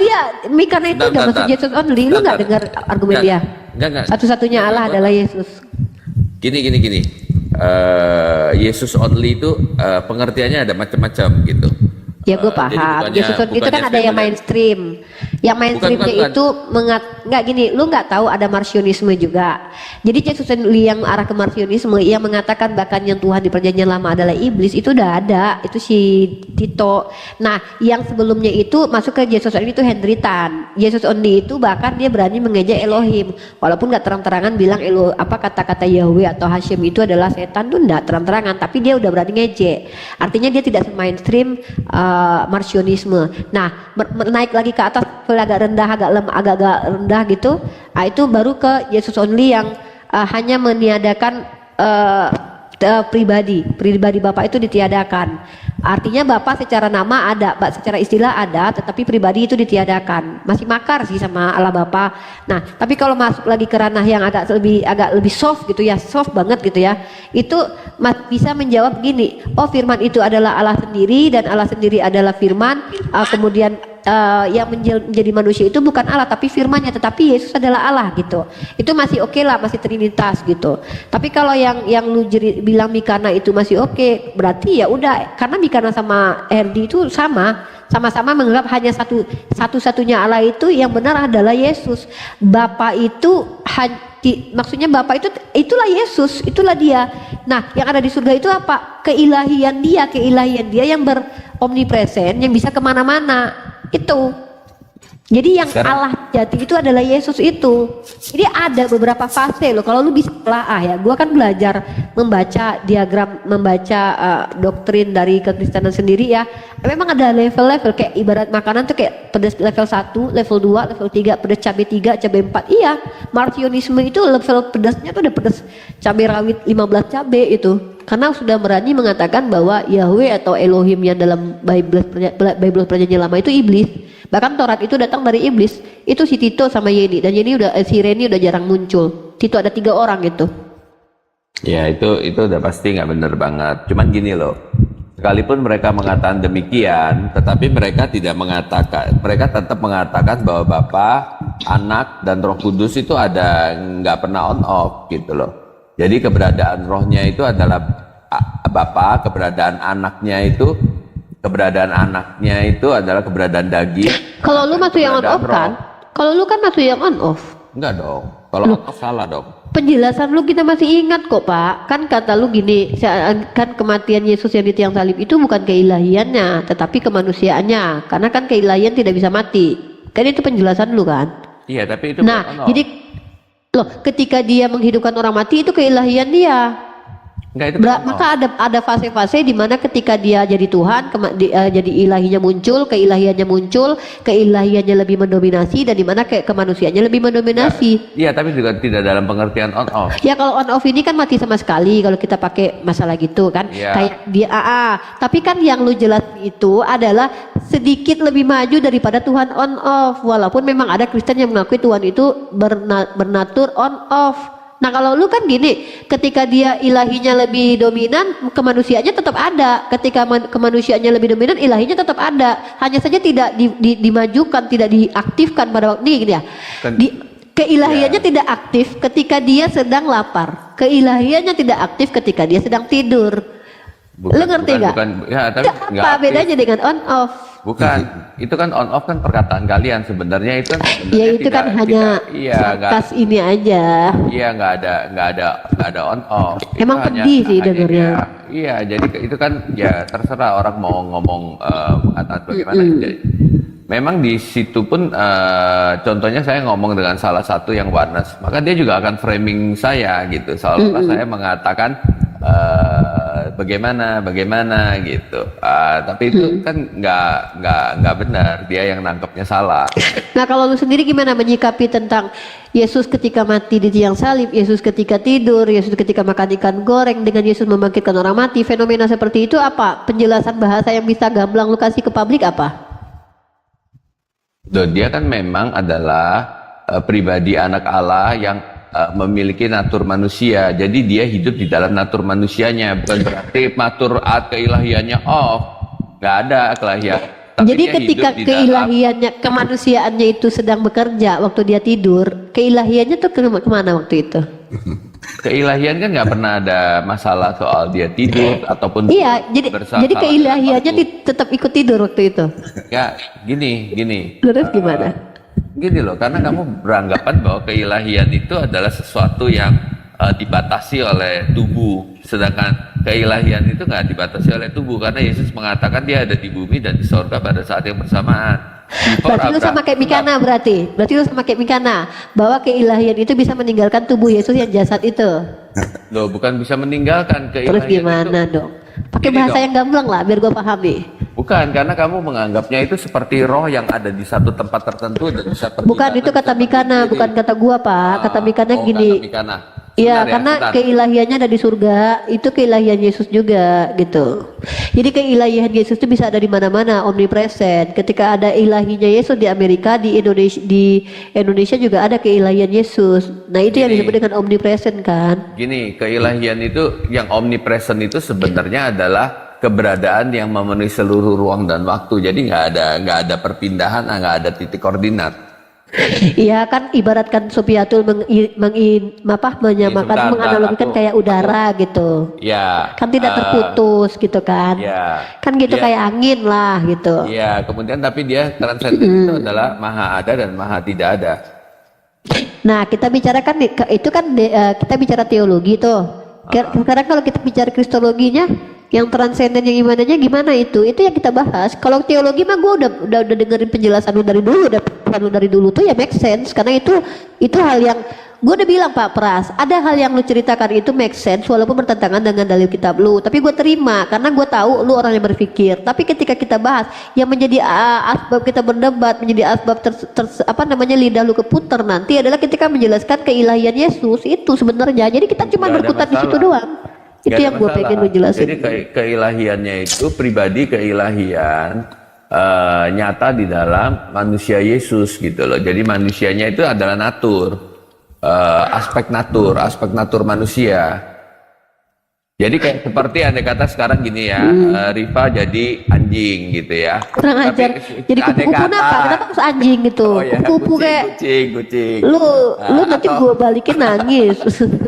itu udah masuk Yesus only. Lu nggak dengar argumen dia? Enggak. Satu-satunya Allah adalah Yesus. Gini. Yesus only itu pengertiannya ada macam-macam gitu. Ya gue Jadi paham. Yesus itu kan ada yang mainstream. Yang mainstreamnya Bukan. itu nggak gini, lu nggak tahu ada Marsionisme juga. Jadi Yesus sendiri yang arah ke Marsionisme yang mengatakan bahkan yang Tuhan di perjanjian lama adalah iblis itu udah ada, itu si Tito. Nah, yang sebelumnya itu masuk ke Yesus only itu Henry Tan. Yesus only itu bahkan dia berani mengejek Elohim, walaupun nggak terang-terangan bilang kata-kata Yahweh atau Hashem itu adalah setan tuh nggak terang-terangan, tapi dia udah berani ngejek. Artinya dia tidak mainstream Marsionisme. Nah, naik lagi ke atas agak rendah, agak rendah gitu. Nah, itu baru ke Yesus only yang hanya meniadakan pribadi Bapak itu ditiadakan. Artinya Bapak secara nama ada, secara istilah ada, tetapi pribadi itu ditiadakan. Masih makar sih sama Allah Bapa. Nah, tapi kalau masuk lagi ke ranah yang agak lebih soft gitu ya, soft banget gitu ya, itu bisa menjawab gini, oh firman itu adalah Allah sendiri dan Allah sendiri adalah firman, kemudian yang menjadi manusia itu bukan Allah tapi firman-Nya, tetapi Yesus adalah Allah gitu. Itu masih oke lah, masih trinitas gitu. Tapi kalau yang lu bilang Mikana itu masih oke, berarti ya udah, karena Mikana sama RD itu sama-sama menganggap hanya satu-satunya Allah itu yang benar adalah Yesus. Bapa itu maksudnya Bapa itu itulah Yesus, itulah dia. Nah, yang ada di surga itu apa? Keilahian dia yang beromnipresen, yang bisa kemana-mana. Itu jadi yang Allah jati itu adalah Yesus itu. Jadi ada beberapa fase loh. Kalau lu bisa telaah ya, gua kan belajar membaca diagram, membaca doktrin dari kekristenan sendiri ya. Memang ada level-level, kayak ibarat makanan tuh kayak pedas level 1, level 2, level 3, pedas cabai 3, cabai 4. Iya, Marsionisme itu level pedasnya tuh udah pedas cabai rawit 15 cabai itu. Karena sudah berani mengatakan bahwa Yahweh atau Elohim yang dalam Bible perjanjian lama itu iblis. Bahkan Taurat itu datang dari iblis. Itu si Tito sama Yeni, dan si Reni udah jarang muncul. Tito ada 3 orang gitu. Ya itu udah pasti nggak bener banget. Cuman gini loh, sekalipun mereka mengatakan demikian, tetapi mereka tetap mengatakan bahwa Bapa, Anak, dan Roh Kudus itu nggak pernah on off gitu loh. Jadi keberadaan rohnya itu adalah Bapa, keberadaan anaknya itu adalah keberadaan daging. Kalau lu masuk yang on off kan? Kalau lu kan masuk yang on off. Enggak dong. Kalau on off salah dong. Penjelasan lu kita masih ingat kok Pak. Kan kata lu gini, kan kematian Yesus yang di tiang salib itu bukan keilahiannya, tetapi kemanusiaannya. Karena kan keilahian tidak bisa mati. Kan itu penjelasan lu kan? Iya, tapi itu nah, jadi loh, ketika dia menghidupkan orang mati itu keilahian dia. Enggak, itu Maka ada fase-fase di mana ketika dia jadi Tuhan, jadi ilahinya muncul, keilahiannya lebih mendominasi, dan di mana kemanusiaannya lebih mendominasi. Iya, tapi juga tidak dalam pengertian on off. Ya kalau on off ini kan mati sama sekali kalau kita pakai masalah gitu kan. Ya. Kayak dia tapi kan yang lu jelas itu adalah sedikit lebih maju daripada Tuhan on off, walaupun memang ada Kristen yang mengakui Tuhan itu bernatur on off. Nah kalau lu kan gini, ketika dia ilahinya lebih dominan, kemanusiaannya tetap ada. Ketika kemanusiaannya lebih dominan, ilahinya tetap ada. Hanya saja tidak dimajukan, tidak diaktifkan pada waktu ini gitu ya. Keilahiannya tidak aktif ketika dia sedang lapar. Keilahiannya tidak aktif ketika dia sedang tidur. Lu ngerti nggak? Ya, tapi apa bedanya dengan on off? Bukan, itu kan on off kan perkataan kalian sebenarnya itu kan. Ya itu kan hanya sarkas ini aja. Iya, nggak ada on off. Emang pedih sih dengernya. Iya, jadi itu kan ya terserah orang mau ngomong mengatakan bagaimana. Jadi, memang di situ pun contohnya saya ngomong dengan salah satu yang oneness, maka dia juga akan framing saya gitu. Soalnya saya mengatakan bagaimana gitu. Tapi itu kan nggak benar, dia yang nangkepnya salah. Nah kalau lu sendiri gimana menyikapi tentang Yesus ketika mati di tiang salib, Yesus ketika tidur, Yesus ketika makan ikan goreng, dengan Yesus membangkitkan orang mati, fenomena seperti itu apa? Penjelasan bahasa yang bisa gamblang lu kasih ke publik apa? Dia kan memang adalah pribadi anak Allah yang memiliki natur manusia, jadi dia hidup di dalam natur manusianya, bukan berarti natur keilahiannya off, nggak ada keilahian. Jadi ketika keilahiannya, kemanusiaannya itu sedang bekerja waktu dia tidur, keilahiannya tuh kemana waktu itu? Keilahian kan nggak pernah ada masalah soal dia tidur ataupun iya, jadi keilahiannya tetap ikut tidur waktu itu. Ya, gini. Terus gimana? Gini loh, karena kamu beranggapan bahwa keilahian itu adalah sesuatu yang dibatasi oleh tubuh, sedangkan keilahian itu nggak dibatasi oleh tubuh, karena Yesus mengatakan dia ada di bumi dan di sorga pada saat yang bersamaan. Berarti lu sama kayak Mikana berarti lu sama kayak Mikana bahwa keilahian itu bisa meninggalkan tubuh Yesus yang jasad itu. Loh, bukan bisa meninggalkan keilahian. Terus gimana itu. dong? Pakai Gini bahasa dong. yang gamblang lah biar gue pahami. Bukan, karena kamu menganggapnya itu seperti roh yang ada di satu tempat tertentu dan bisa pergi. Bukan, itu kata Mikana, bukan kata gua Pak. Kata Mikana oh, gini. kata Mikana. Iya, Sebentar ya, karena sebentar. keilahiannya ada di surga, itu keilahian Yesus juga gitu. Jadi keilahian Yesus itu bisa ada di mana-mana, omnipresent. Ketika ada ilahinya Yesus di Amerika, di Indonesia juga ada keilahian Yesus. Nah, itu yang Gini. disebut dengan omnipresent kan? Gini, keilahian itu yang omnipresent itu sebenarnya adalah keberadaan yang memenuhi seluruh ruang dan waktu. Jadi nggak ada perpindahan, nggak ada titik koordinat. Iya kan, ibaratkan Sopiatul menyamakan, sebentar, menganalogikan kayak udara gitu. Ya. Kan tidak terputus gitu kan? Ya. Kan gitu Ya. kayak angin lah gitu. Ya, kemudian tapi dia transenden itu adalah maha ada dan maha tidak ada. Nah, kita bicarakan itu kan kita bicara teologi tuh. Sekarang kalau kita bicara kristologinya, yang transenden yang imanannya gimana itu yang kita bahas. Kalau teologi mah gue udah dengerin penjelasan lu dari dulu, dari dulu tuh ya make sense, karena itu hal yang gue udah bilang Pak Pras, ada hal yang lu ceritakan itu make sense walaupun bertentangan dengan dalil kitab lu, tapi gue terima karena gue tahu lu orang yang berpikir. Tapi ketika kita bahas yang menjadi asbab kita berdebat, menjadi asbab lidah lu keputar nanti adalah ketika menjelaskan keilahian Yesus itu sebenarnya. Jadi kita cuma Nggak ada berkutat di situ masalah. doang. Itu Nggak yang ada gue masalah. pengen lu jelasin. Jadi keilahiannya itu pribadi keilahian nyata di dalam manusia Yesus gitu loh. Jadi manusianya itu adalah aspek natur manusia. Jadi kayak seperti andai kata sekarang gini ya, Rifa jadi anjing gitu ya. Kurang Tapi ajar. Jadi andai kupu-kupu kata- apa? Kenapa harus anjing gitu? Oh ya, Kupu-kupu kayak kucing. lu nanti atau- gue balikin nangis.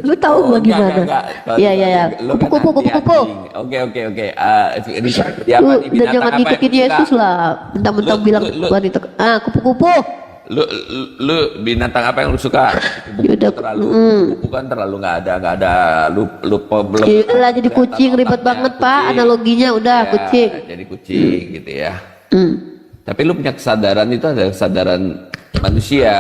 Lu tahu gue gimana? Enggak. Iya. Lu kan Kupu-kupu. anti-anjing. Oke. Risa, dia Lu apa nih? udah Binatang jangan apa yang ngikutin lu Yesus suka? lah. Mentang-mentang Lu- bilang lu- wanita. Kupu-kupu. Lu binatang apa yang lu suka? Yaudah, Kupu kan terlalu nggak ada lu belum. Ya udahlah, jadi kucing ribet banget Pak. Analoginya udah Ya, kucing. Jadi kucing gitu ya. Hmm. Tapi lu punya kesadaran itu adalah kesadaran manusia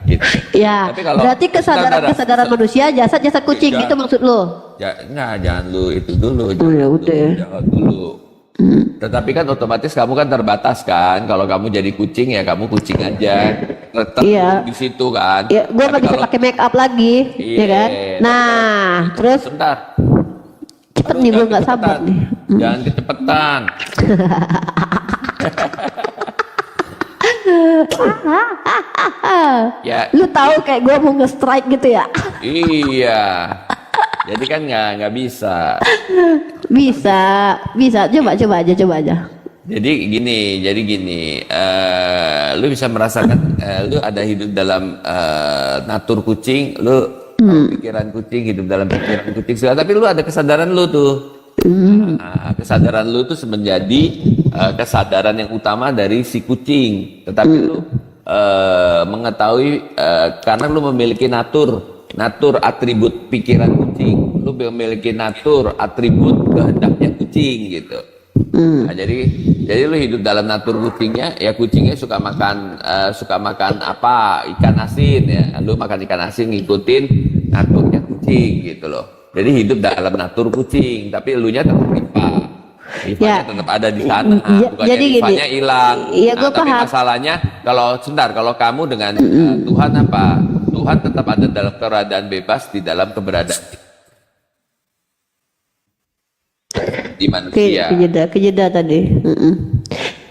gitu. Ya, Tapi kalau- berarti kesadaran manusia, jasad kucing Iya. gitu maksud lo? Jangan lu itu dulu. Oh, ya udah. Jangan dulu. Tetapi kan otomatis kamu kan terbatas kan. Kalau kamu jadi kucing ya kamu kucing aja. Tetap Iya. di situ kan. Ya, gue Tapi nggak bisa kalau- pakai make up lagi, Iya, ya kan? Nah, terus sebentar. cepet nih gue nggak sabar Kecepatan. nih. Jangan kecepatan. Ya, Lu tahu kayak gue mau nge-strike gitu ya? iya. Jadi kan nggak bisa. Bisa. Coba aja. Jadi gini, lu bisa merasakan, lu ada hidup dalam natur kucing, lu pikiran kucing, hidup dalam pikiran kucing segala, tapi lu ada kesadaran lu tuh. Nah, kesadaran lu tuh menjadi kesadaran yang utama dari si kucing, tetapi lu mengetahui karena lu memiliki natur atribut pikiran kucing, lu memiliki natur atribut kehendaknya kucing gitu. Nah, jadi lu hidup dalam natur kucingnya, ya kucingnya suka makan apa, ikan asin ya, lu makan ikan asin ngikutin naturnya kucing gitu loh. Jadi hidup dalam natur kucing, tapi elunya tetap Rifanya Ya. tetap ada di sana, Iya, bukannya jadi gini. Rifanya hilang. Iya, gua tapi paham. masalahnya kalau kamu dengan Tuhan apa? Tuhan tetap ada dalam keberadaan bebas di dalam keberadaan di manusia. Kejeda tadi.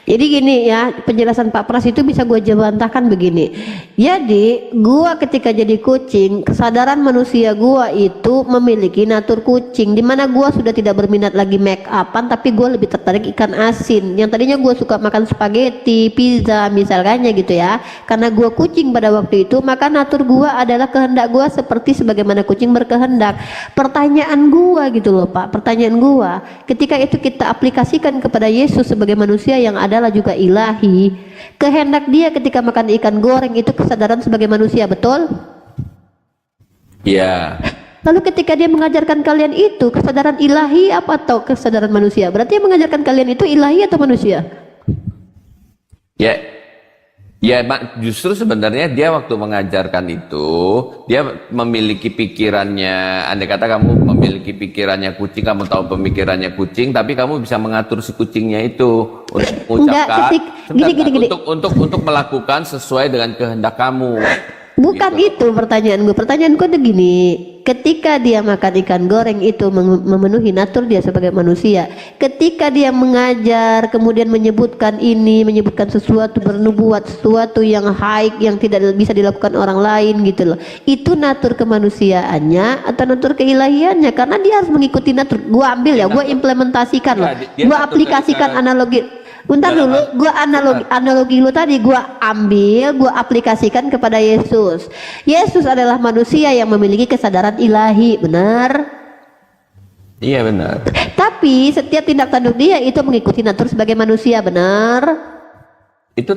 Jadi gini ya, penjelasan Pak Pras itu bisa gue jawantahkan begini. Jadi gua ketika jadi kucing, kesadaran manusia gua itu memiliki natur kucing, dimana gua sudah tidak berminat lagi make upan, tapi gua lebih tertarik ikan asin. Yang tadinya gua suka makan spaghetti, pizza misalnya gitu ya. Karena gua kucing pada waktu itu, maka natur gua adalah kehendak gua seperti sebagaimana kucing berkehendak. Pertanyaan gua gitu loh Pak, pertanyaan gua, ketika itu kita aplikasikan kepada Yesus sebagai manusia yang adalah juga ilahi, Kehendak dia ketika makan ikan goreng itu kesadaran sebagai manusia, betul? Iya. Lalu ketika dia mengajarkan kalian itu kesadaran ilahi apa atau kesadaran manusia? Berarti yang mengajarkan kalian itu ilahi atau manusia? Ya, ya, justru sebenarnya dia waktu mengajarkan itu, dia memiliki pikirannya, andai kata kamu memiliki pikirannya kucing, kamu tahu pemikirannya kucing, tapi kamu bisa mengatur si kucingnya itu untuk mengucapkan, gini. untuk melakukan sesuai dengan kehendak kamu. Bukan Gitu. itu pertanyaanku. Pertanyaanku itu gini, ketika dia makan ikan goreng itu memenuhi natur dia sebagai manusia. Ketika dia mengajar, kemudian menyebutkan sesuatu, bernubuat sesuatu yang haik yang tidak bisa dilakukan orang lain gitu loh. Itu natur kemanusiaannya atau natur keilahiannya? Karena dia harus mengikuti natur. Gua ambil ya, gua implementasikan loh. Gua aplikasikan analogi. Bentar dulu, gua analogi lu tadi gua ambil, gua aplikasikan kepada Yesus. Yesus adalah manusia yang memiliki kesadaran ilahi, benar? Iya benar. Tapi setiap tindak tanduk dia itu mengikuti natur sebagai manusia, benar? Itu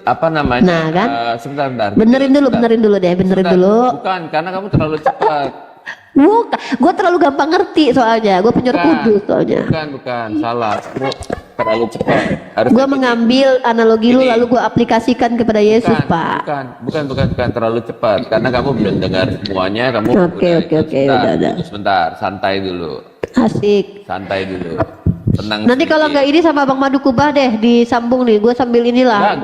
apa namanya? Nah kan? Sebentar. Benerin dulu deh, Sebentar. dulu. Bukan, karena kamu terlalu cepat. Gua terlalu gampang ngerti soalnya, gua penyer kudus soalnya. Bukan, salah. Kamu terlalu cepat. Gua mengambil analogi lu lalu gua aplikasikan kepada Yesus, Pak. Bukan terlalu cepat karena kamu belum dengar semuanya. Kamu Oke, udah. Sebentar, santai dulu. Asik. Santai dulu. Tenang. Nanti kalau nggak ini sama Bang Madu Kubah deh disambung nih, gue sambil inilah.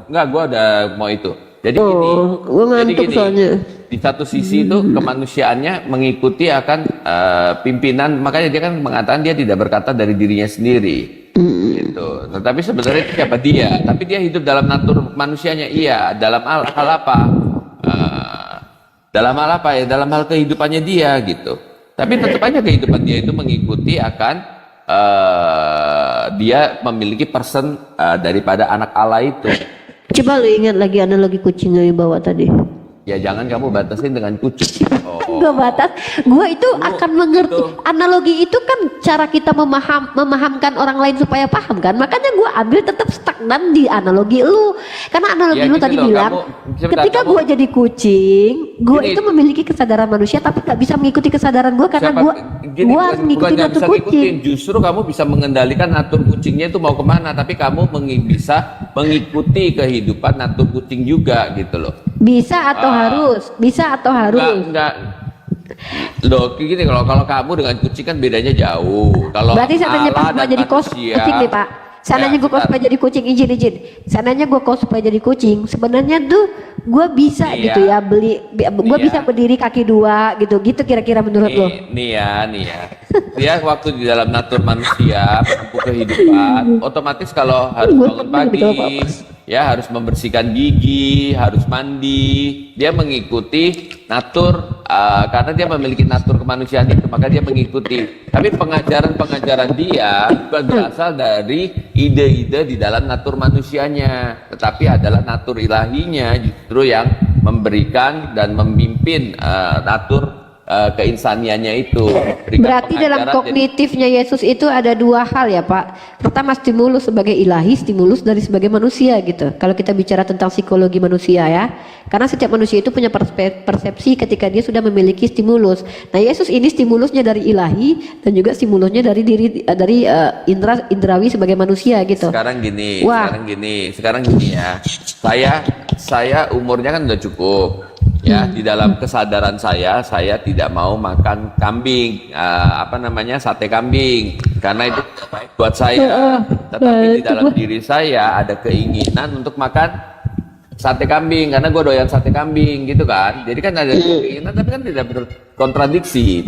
Gua ada mau itu. Jadi gue ngantuk soalnya. Di satu sisi itu kemanusiaannya mengikuti akan pimpinan, makanya dia kan mengatakan dia tidak berkata dari dirinya sendiri. Gitu. Tetapi sebenarnya itu siapa dia? Tapi dia hidup dalam natur manusianya. Iya, dalam hal apa? Dalam hal apa ya? Dalam hal kehidupannya dia gitu. Tapi tetap aja kehidupan dia itu mengikuti akan dia memiliki person daripada anak Allah itu. Coba lu ingat lagi analogi kucing yang bawa tadi. Ya jangan kamu batasin dengan kucing. Gak batas, gue itu akan mengerti. Analogi itu kan cara kita memahamkan orang lain supaya paham kan. Makanya gue ambil tetap stagnan di analogi lu. Karena analogi lu tadi bilang, ketika gue jadi kucing, gue itu memiliki kesadaran manusia, tapi gak bisa mengikuti kesadaran gue karena gue harus mengikuti natur kucing. Justru kamu bisa mengendalikan natur kucingnya itu mau kemana, tapi kamu bisa mengikuti kehidupan natur kucing juga gitu loh. Bisa atau harus? Enggak. Loh, gini kalau kamu dengan kucing kan bedanya jauh. Kalau berarti seandainya pas gue jadi kucing nih Pak, seandainya gue cosplay jadi kucing, izin. Seandainya gue cosplay jadi kucing, sebenarnya tuh gue bisa gitu ya gue bisa berdiri kaki dua gitu kira-kira menurut lo? Nih ya. Dia waktu di dalam natur manusia menempuh kehidupan, otomatis kalau harus bangun pagi, ya harus membersihkan gigi, harus mandi, dia mengikuti natur karena dia memiliki natur kemanusiaan itu, maka dia mengikuti. Tapi pengajaran dia bukan berasal dari ide-ide di dalam natur manusianya, tetapi adalah natur ilahinya justru yang memberikan dan memimpin natur keinsaniannya itu. Berarti dalam kognitifnya Yesus itu ada dua hal ya Pak. Pertama stimulus sebagai ilahi, stimulus dari sebagai manusia gitu. Kalau kita bicara tentang psikologi manusia ya. Karena setiap manusia itu punya persepsi ketika dia sudah memiliki stimulus. Nah Yesus ini stimulusnya dari ilahi dan juga stimulusnya dari indrawi sebagai manusia gitu. Sekarang gini ya. Saya umurnya kan udah cukup. Ya, di dalam kesadaran saya tidak mau makan kambing, sate kambing, karena itu baik buat saya. Tetapi di dalam diri saya ada keinginan untuk makan sate kambing, karena gue doyan sate kambing, gitu kan. Jadi kan ada keinginan, tapi kan tidak berkontradiksi.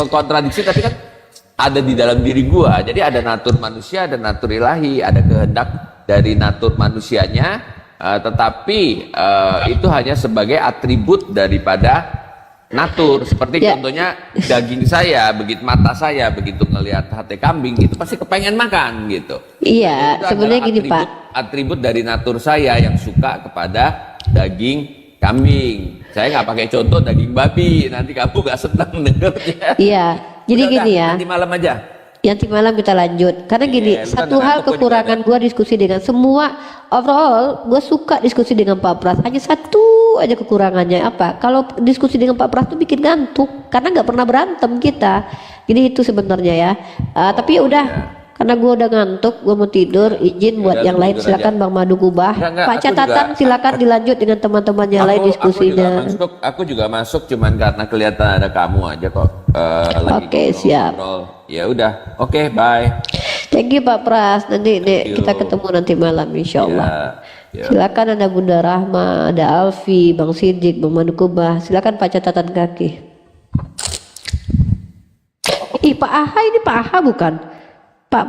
Kontradiksi, tapi kan ada di dalam diri gue. Jadi ada natur manusia, ada natur ilahi, ada kehendak dari natur manusianya. Tetapi itu hanya sebagai atribut daripada natur. Seperti contohnya daging saya, mata saya begitu ngelihat sate kambing itu pasti kepengen makan gitu. Iya, sebenarnya gini Pak. Atribut dari natur saya yang suka kepada daging kambing. Saya nggak pakai contoh daging babi, nanti kamu nggak senang dengernya. Iya, jadi udah, gini ya. Nanti malam aja. Nanti malam kita lanjut. Karena gini, Iya, bukan satu dengan hal aku pun kekurangan gue diskusi dengan semua, overall gue suka diskusi dengan Pak Pras. Hanya satu aja kekurangannya apa? Kalau diskusi dengan Pak Pras tuh bikin ngantuk, karena nggak pernah berantem kita. Jadi itu sebenarnya ya. Tapi ya udah, karena gue udah ngantuk, gue mau tidur. Izin buat udah, yang lu lain, tidur silakan aja. Bang Madu Kubah. Enggak, Pak aku Catatan juga- silakan dilanjut dengan teman-temannya lain diskusinya. Aku juga masuk cuman karena kelihatan ada kamu aja kok. Lagi Oke, siap. ngobrol. Ya udah, oke, bye. Thank you Pak Pras. Nanti Thank you. kita ketemu nanti malam insya Allah. Ya. Silakan ada Bunda Rahma, ada Alfi, Bang Sidik, Bang Madu Kubah. Silakan Pak Catatan Kaki. Ih Pak Aha ini Pak Aha bukan? Pak